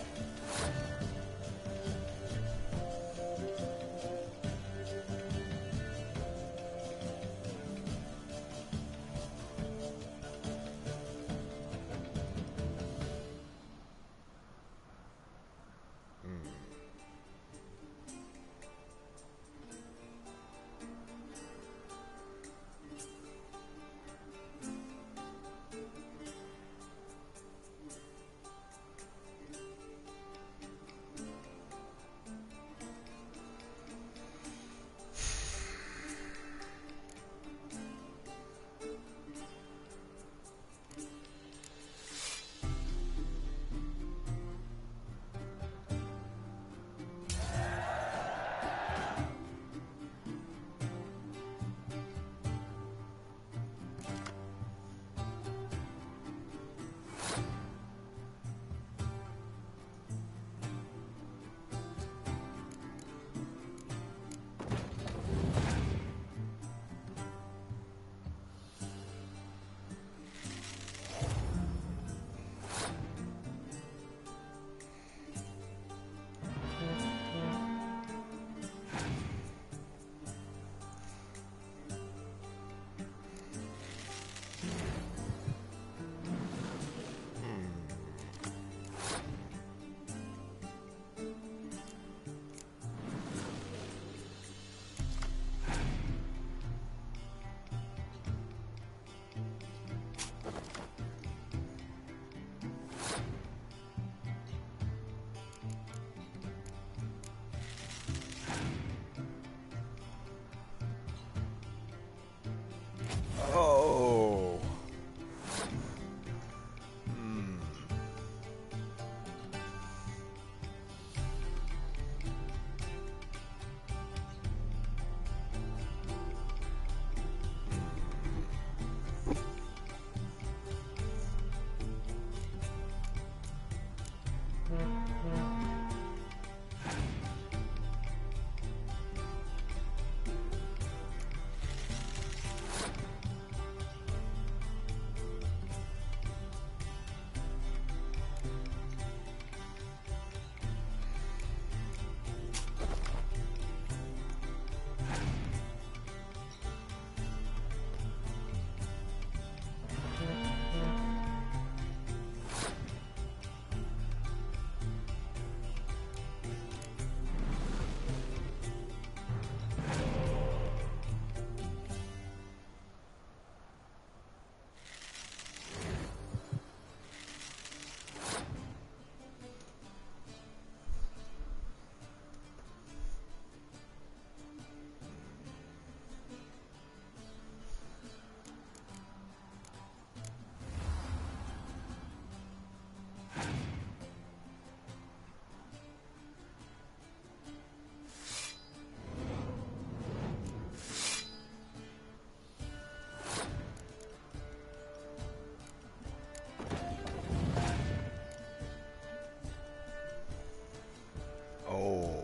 Oh.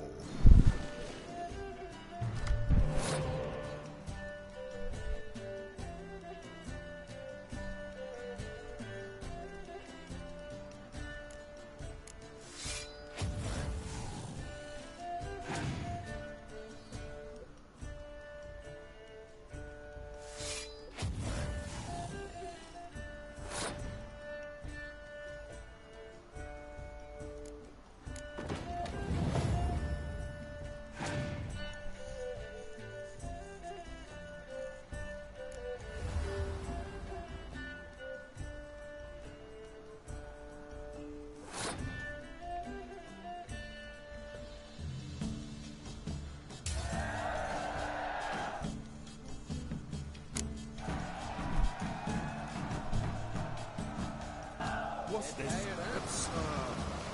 What's this? It's,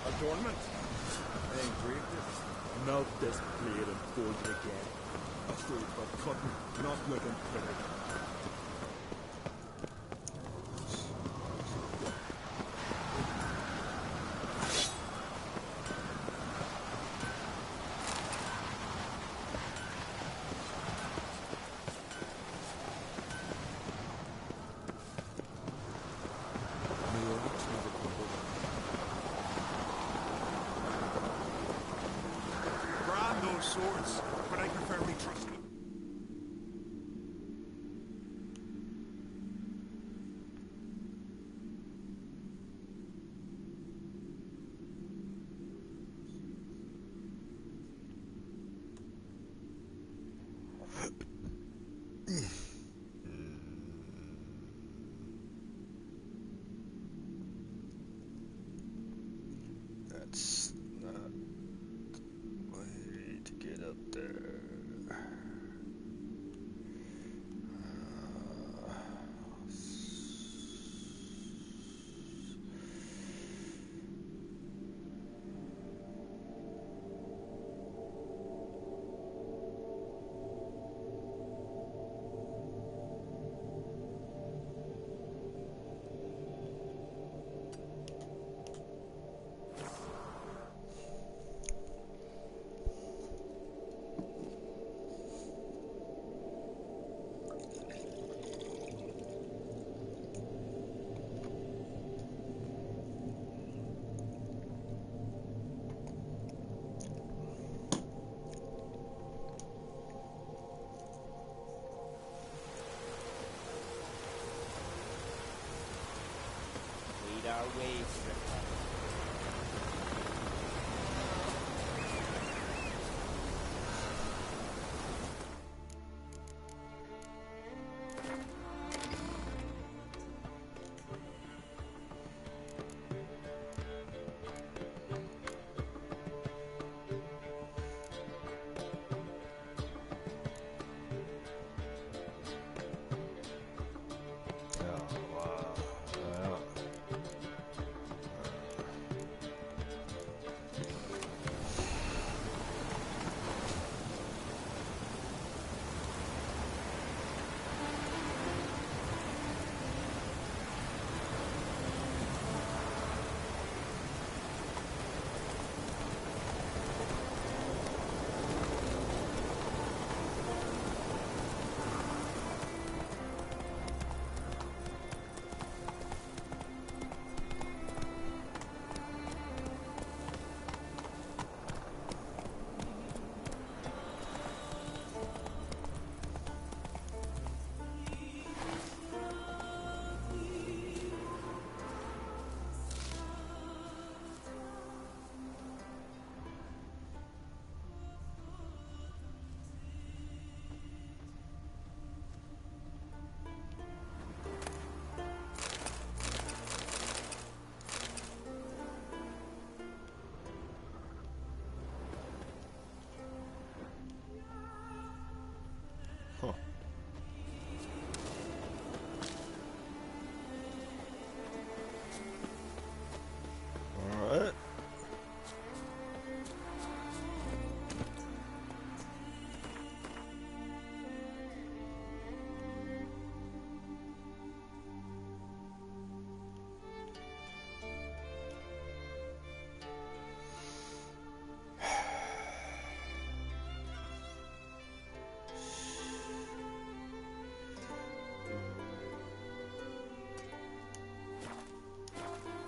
adornment. I ain't grieved it. Melt this blade and fold it again. A food for cutting, not looking pretty. Brand those swords, but I can firmly trust them. That's not the way to get up there.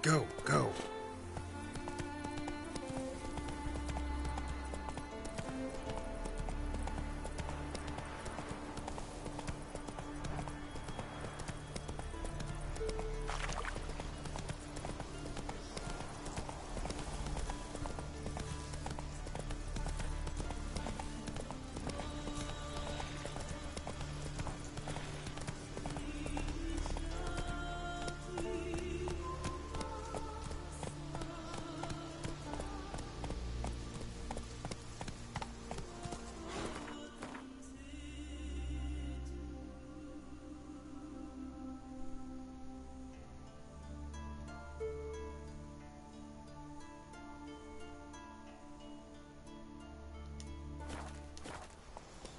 Go, go.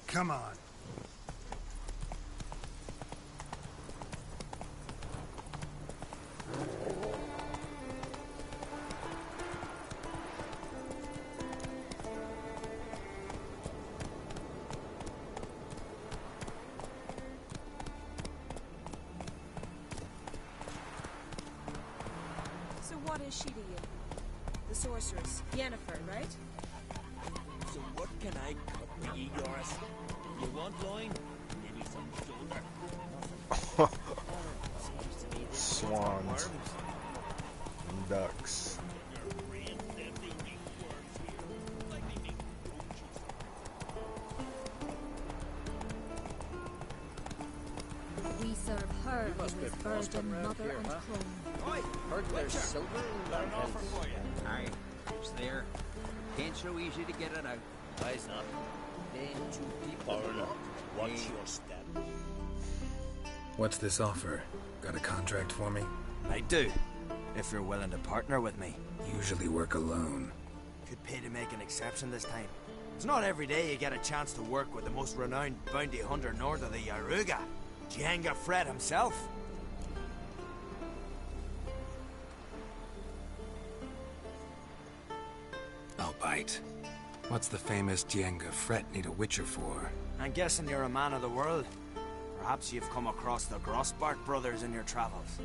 Come on. So what is she to you? The sorceress, Yennefer, right? So what can I cut for ye, Doris? You want loin? Maybe some shoulder? Swans. And ducks. We serve her who is virgin, mother, and crone. Heard there's silver in that house. Aye, it's there. Ain't so easy to get it out. Why's not? Ain't too deep. Orla, watch your step. What's this offer? Got a contract for me? I do. If you're willing to partner with me. Usually work alone. Could pay to make an exception this time. It's not every day you get a chance to work with the most renowned bounty hunter north of the Yaruga, Jenga Fred himself. I'll bite. What's the famous Jenga Fret need a witcher for? I'm guessing you're a man of the world. Perhaps you've come across the Grossbart brothers in your travels.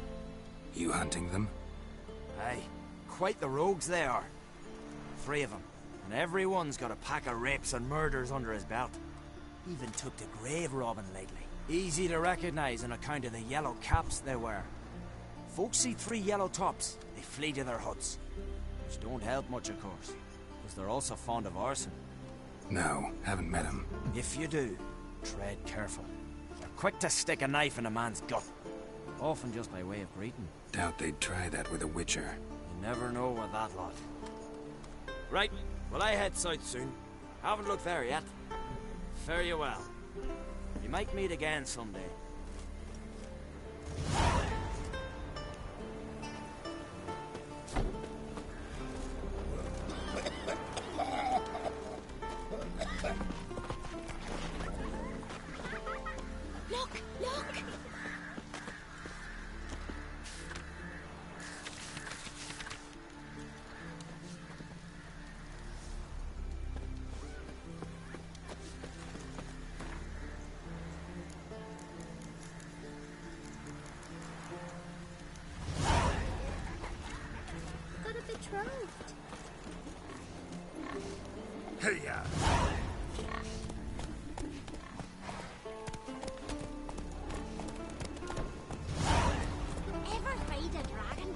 You hunting them? Aye, quite the rogues they are. 3 of them, and everyone's got a pack of rapes and murders under his belt. Even took to grave robbing lately. Easy to recognize on account of the yellow caps they wear. Folks see 3 yellow tops, they flee to their huts. Which don't help much, of course, because they're also fond of arson. No, haven't met him. If you do, tread careful. They're quick to stick a knife in a man's gut. Often just by way of greeting. Doubt they'd try that with a witcher. You never know with that lot. Right, well I head south soon. Haven't looked there yet. Fare you well. We might meet again someday. Look! Look! Got a betrothed. Hey-ya! Ever fight a dragon?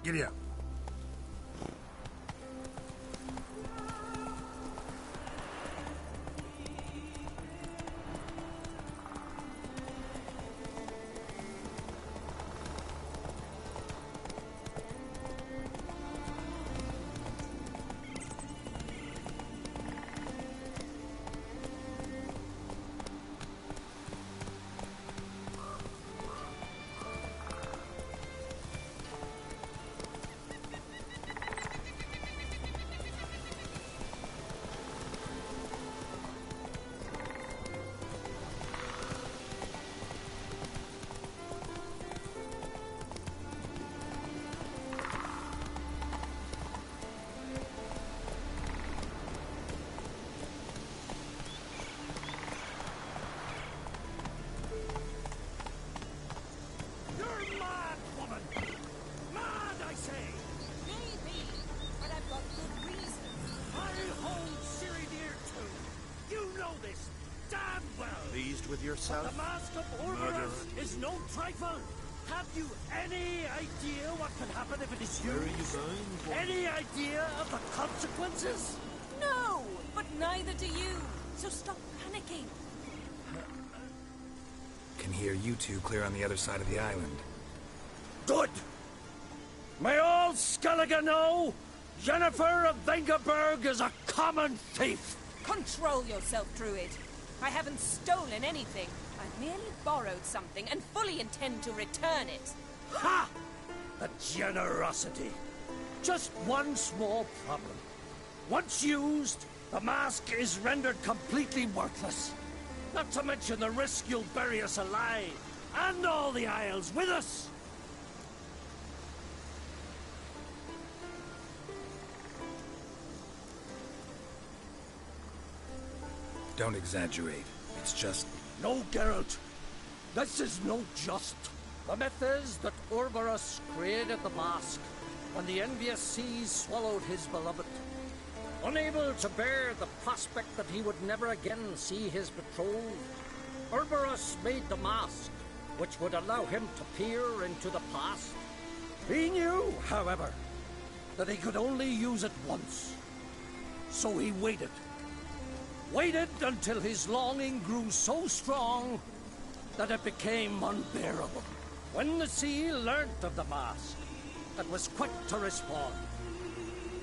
Giddy up. this damn well. Pleased with yourself? But the Mask of Orberus is no trifle. Have you any idea what could happen if it is used? Where are you going? Any idea of the consequences? No, but neither do you. So stop panicking. Can hear you two clear on the other side of the island. Good. May all Skellige know Jennifer of Vengerberg is a common thief. Control yourself, Druid. I haven't stolen anything. I've merely borrowed something and fully intend to return it. Ha! The generosity. Just one small problem. Once used, the mask is rendered completely worthless. Not to mention the risk you'll bury us alive, and all the Isles with us. Don't exaggerate. It's just... No, Geralt. This is no just. The myth is that Orberus created the mask when the envious seas swallowed his beloved. Unable to bear the prospect that he would never again see his betrothed, Orberus made the mask, which would allow him to peer into the past. He knew, however, that he could only use it once. So he waited. Waited until his longing grew so strong that it became unbearable. When the sea learnt of the mask, it was quick to respond.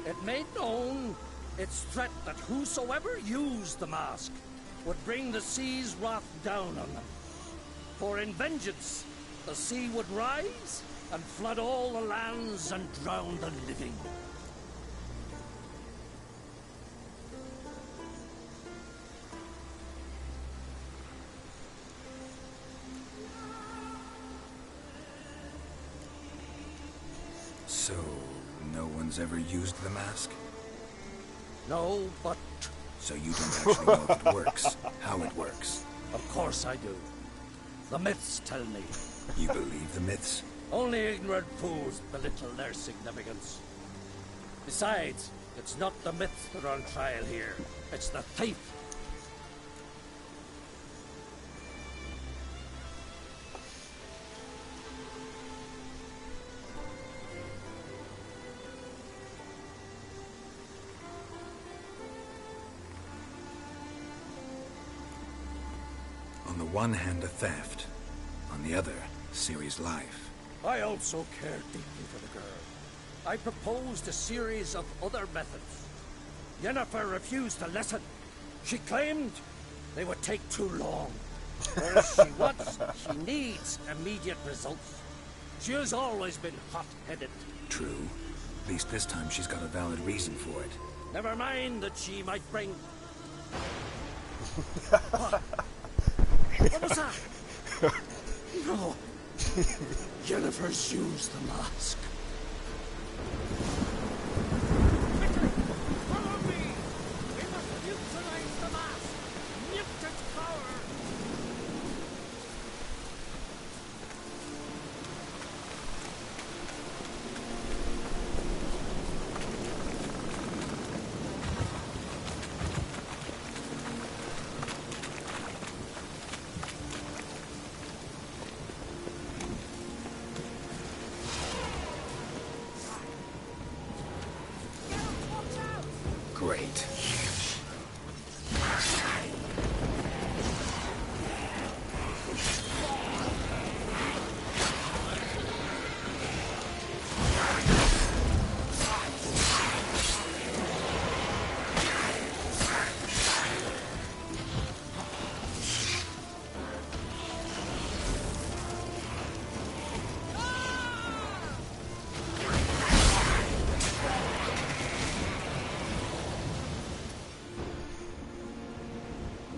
It made known its threat that whosoever used the mask would bring the sea's wrath down on them. For in vengeance, the sea would rise and flood all the lands and drown the living. So, no one's ever used the mask? No, but... So you don't actually know if it works, how it works? Of course I do. The myths tell me. You believe the myths? Only ignorant fools belittle their significance. Besides, it's not the myths that are on trial here. It's the thief. On the one hand, a theft. On the other, Ciri's life. I also care deeply for the girl. I proposed a series of other methods. Yennefer refused to listen. She claimed they would take too long. Whereas she needs immediate results. She has always been hot-headed. True. At least this time she's got a valid reason for it. Never mind that she might bring... What was that? No. Yennefer's used the mask. Quickly! Follow me! We must neutralize the mask! Nip its power! Great.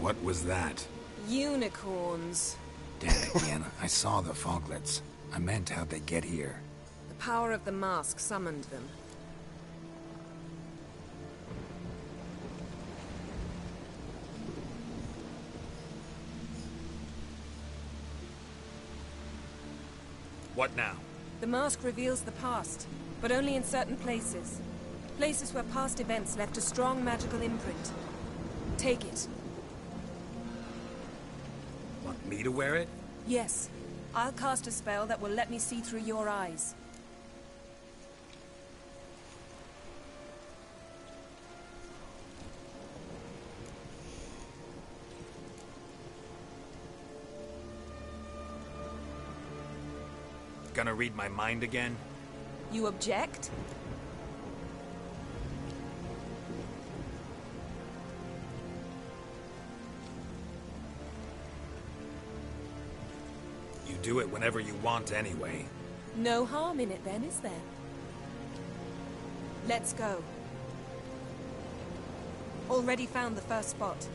What was that? Unicorns. Damn it, Deanna. I saw the foglets. I meant how'd they get here? The power of the mask summoned them. What now? The mask reveals the past, but only in certain places. Places where past events left a strong magical imprint. Take it. me to wear it? Yes. I'll cast a spell that will let me see through your eyes. Gonna read my mind again? You object? You do it whenever you want anyway. No harm in it then, is there? Let's go. Already found the first spot.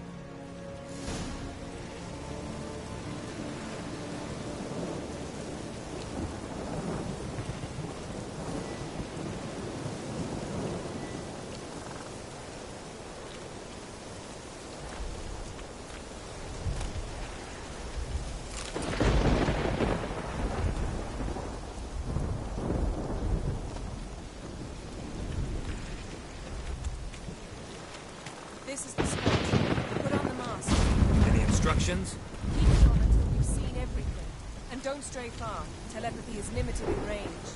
This is the spot. Put on the mask. Any instructions? Keep it on until you've seen everything. And don't stray far. Telepathy is limited in range.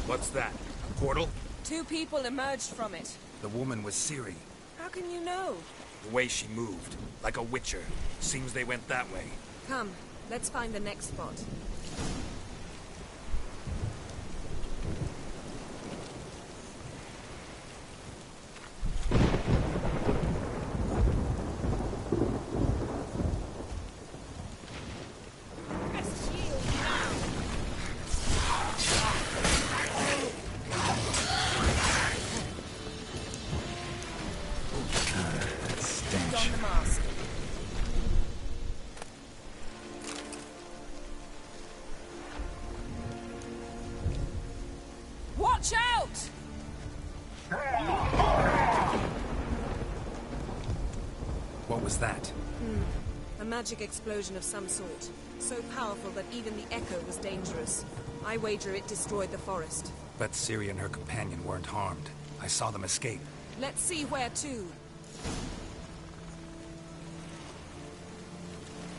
What's that? A portal? 2 people emerged from it. The woman was Ciri. How can you know? The way she moved. Like a witcher. Seems they went that way. Come, let's find the next spot. Don the mask. Watch out! What was that? A magic explosion of some sort. So powerful that even the echo was dangerous. I wager it destroyed the forest. But Ciri and her companion weren't harmed. I saw them escape. Let's see where to.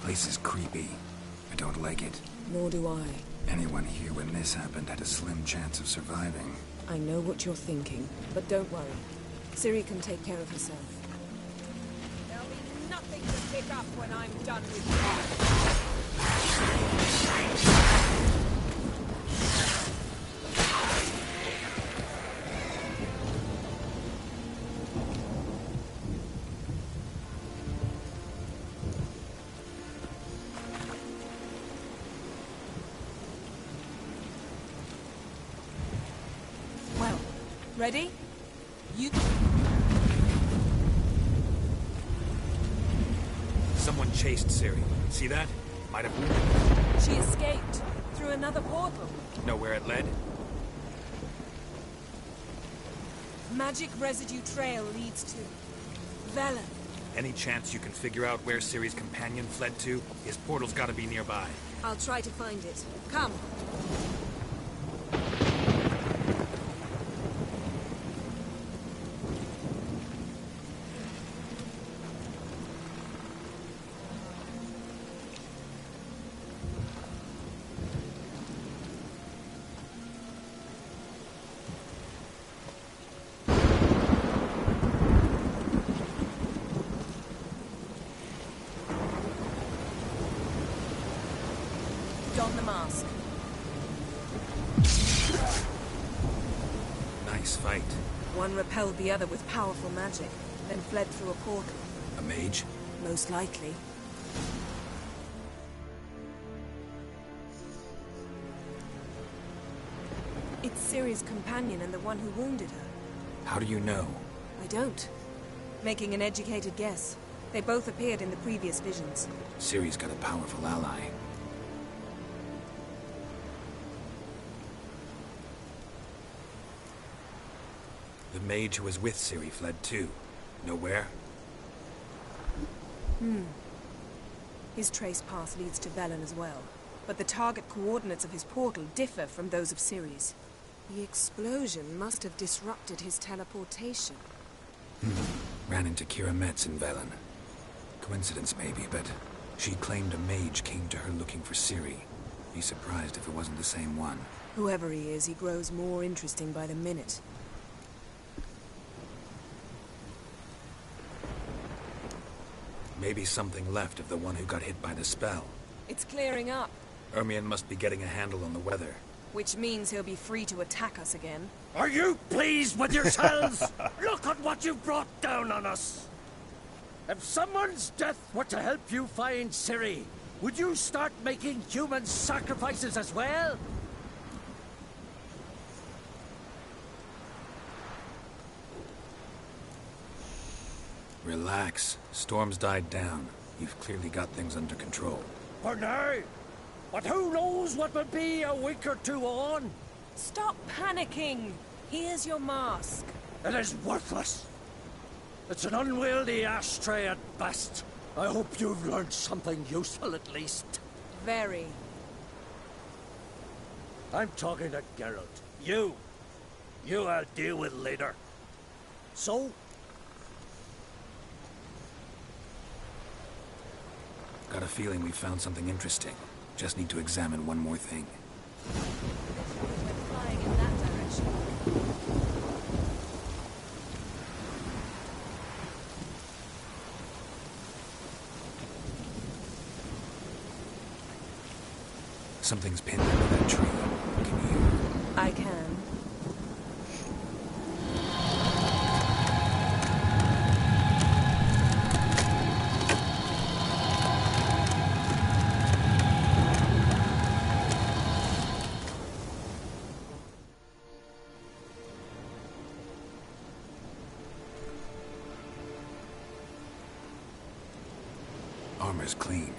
Place is creepy. I don't like it. Nor do I. Anyone here when this happened had a slim chance of surviving. I know what you're thinking, but don't worry. Ciri can take care of herself. There'll be nothing to pick up when I'm done with Ready? You... Someone chased Ciri. See that? Might have... She escaped. Through another portal. Know where it led? Magic residue trail leads to... Velen. Any chance you can figure out where Ciri's companion fled to? His portal's gotta be nearby. I'll try to find it. Come. Don the mask. Nice fight. One repelled the other with powerful magic, then fled through a portal. A mage? Most likely. It's Ciri's companion and the one who wounded her. How do you know? I don't. Making an educated guess. They both appeared in the previous visions. Ciri's got a powerful ally. The mage who was with Ciri fled too. Know where? His trace path leads to Velen as well. But the target coordinates of his portal differ from those of Ciri's. The explosion must have disrupted his teleportation. Ran into Kira Metz in Velen. Coincidence maybe, but She claimed a mage came to her looking for Ciri. Be surprised if it wasn't the same one. Whoever he is, he grows more interesting by the minute. Maybe something left of the one who got hit by the spell. It's clearing up, Ermion must be getting a handle on the weather. which means he'll be free to attack us again. Are you pleased with yourselves? Look at what you've brought down on us. If someone's death were to help you find Ciri, would you start making human sacrifices as well? Relax. Storm's died down. You've clearly got things under control. For now. But who knows what will be a week or two on? Stop panicking! Here's your mask. It is worthless. It's an unwieldy ashtray at best. I hope you've learned something useful at least. Very. I'm talking to Geralt. You I'll deal with later. So? Got a feeling we found something interesting. Just need to examine one more thing. We're flying in that direction. Something's pinned under that tree. Can you... I can. Armor's clean.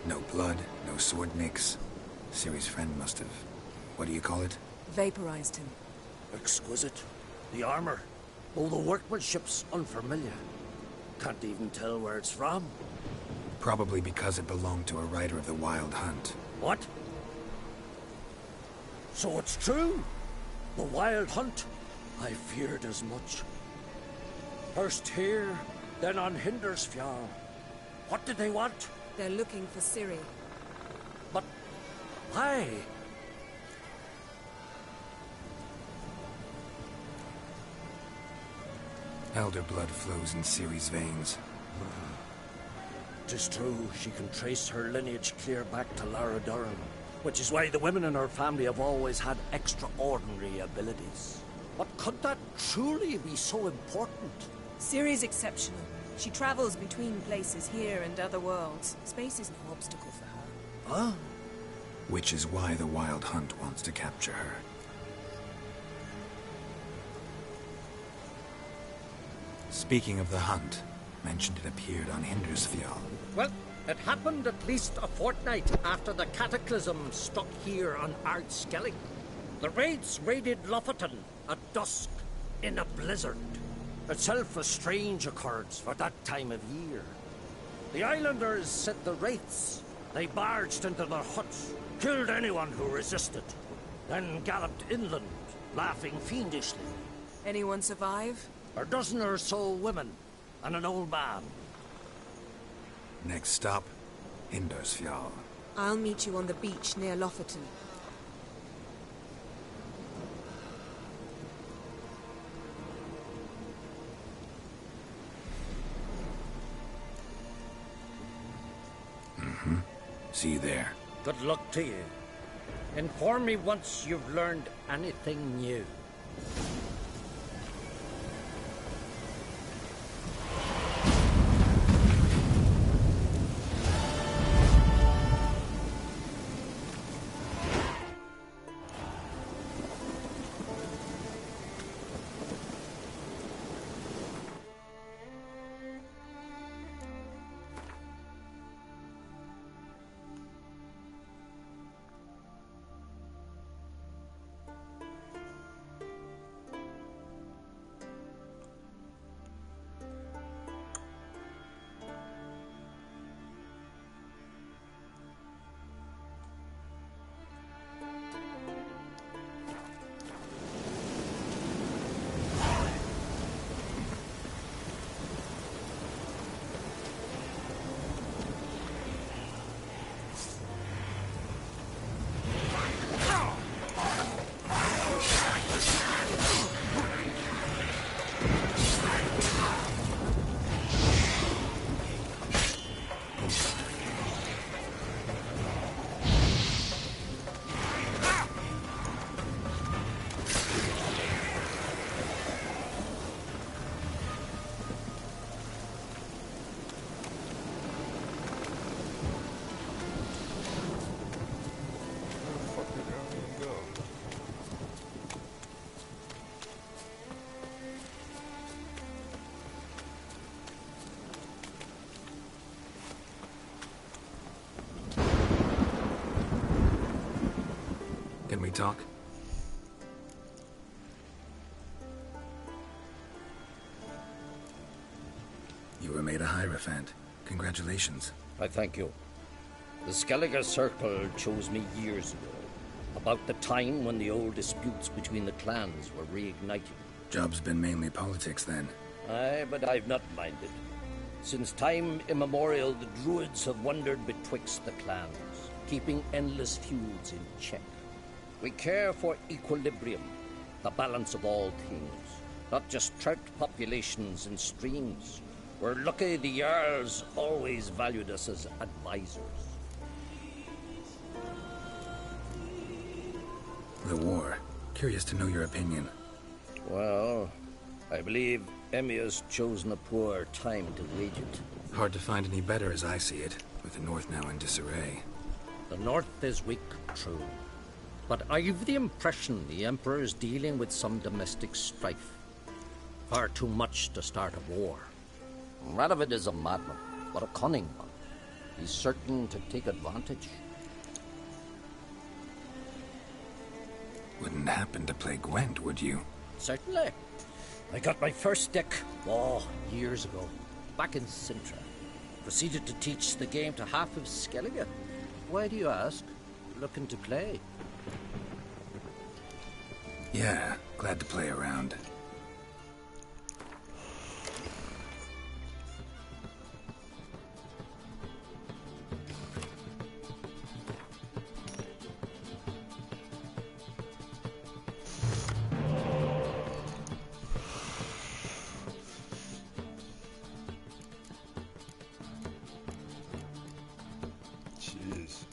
No blood, no sword nicks. Ciri's friend must have... What do you call it? Vaporized him. Exquisite. The armor. Oh, the workmanship's unfamiliar. Can't even tell where it's from. Probably because it belonged to a rider of the Wild Hunt. What? So it's true? The Wild Hunt? I feared as much. First here, then on Hindersfjall. What did they want? They're looking for Ciri. But why? Elder blood flows in Ciri's veins. 'Tis true, she can trace her lineage clear back to Lara Durham, which is why the women in her family have always had extraordinary abilities. But could that truly be so important? Ciri's exceptional. She travels between places here and other worlds. Space is no obstacle for her. Huh? Which is why the Wild Hunt wants to capture her. Speaking of the hunt, mentioned it appeared on Hindersfjall. Well, it happened at least a fortnight after the cataclysm struck here on Ardskellig. The raids raided Lofoten at dusk in a blizzard. Itself a strange occurrence for that time of year. The islanders set the wraiths. They barged into their huts, killed anyone who resisted, then galloped inland, laughing fiendishly. Anyone survive? A dozen or so women, and an old man. Next stop, Hindersfjall. I'll meet you on the beach near Lofoten. See you there. Good luck to you. Inform me once you've learned anything new. Can we talk? You were made a Hierophant. Congratulations. I thank you. The Skellige Circle chose me years ago, about the time when the old disputes between the clans were reigniting. Job's been mainly politics then. Aye, but I've not minded. Since time immemorial, the Druids have wandered betwixt the clans, keeping endless feuds in check. We care for equilibrium, the balance of all things, not just trout populations and streams. We're lucky the Jarls always valued us as advisors. The war. Curious to know your opinion. Well, I believe Emmia's chosen a poor time to wage it. Hard to find any better as I see it, with the North now in disarray. The North is weak, true. But I've the impression the Emperor is dealing with some domestic strife. Far too much to start a war. Radovid is a madman, but a cunning one. He's certain to take advantage. Wouldn't happen to play Gwent, would you? Certainly. I got my first deck, years ago, back in Sintra. Proceeded to teach the game to half of Skellige. Why do you ask? Looking to play? Yeah, glad to play around. Jeez.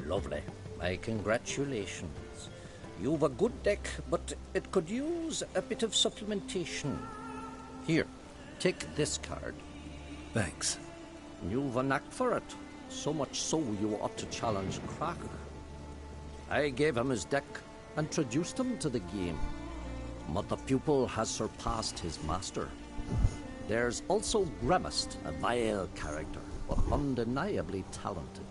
Lovely. My congratulations. You've a good deck, but it could use a bit of supplementation. Here, take this card. Thanks. You've a knack for it. So much so you ought to challenge Crack. I gave him his deck, introduced him to the game. But the pupil has surpassed his master. There's also Gramist, a vile character, but undeniably talented.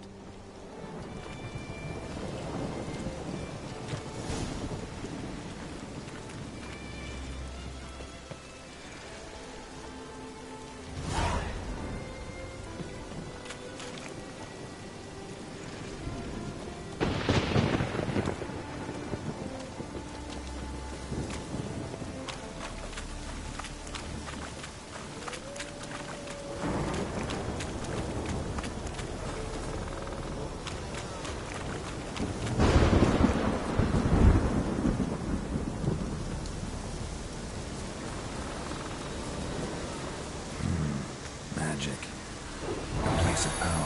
Magic. A place of power.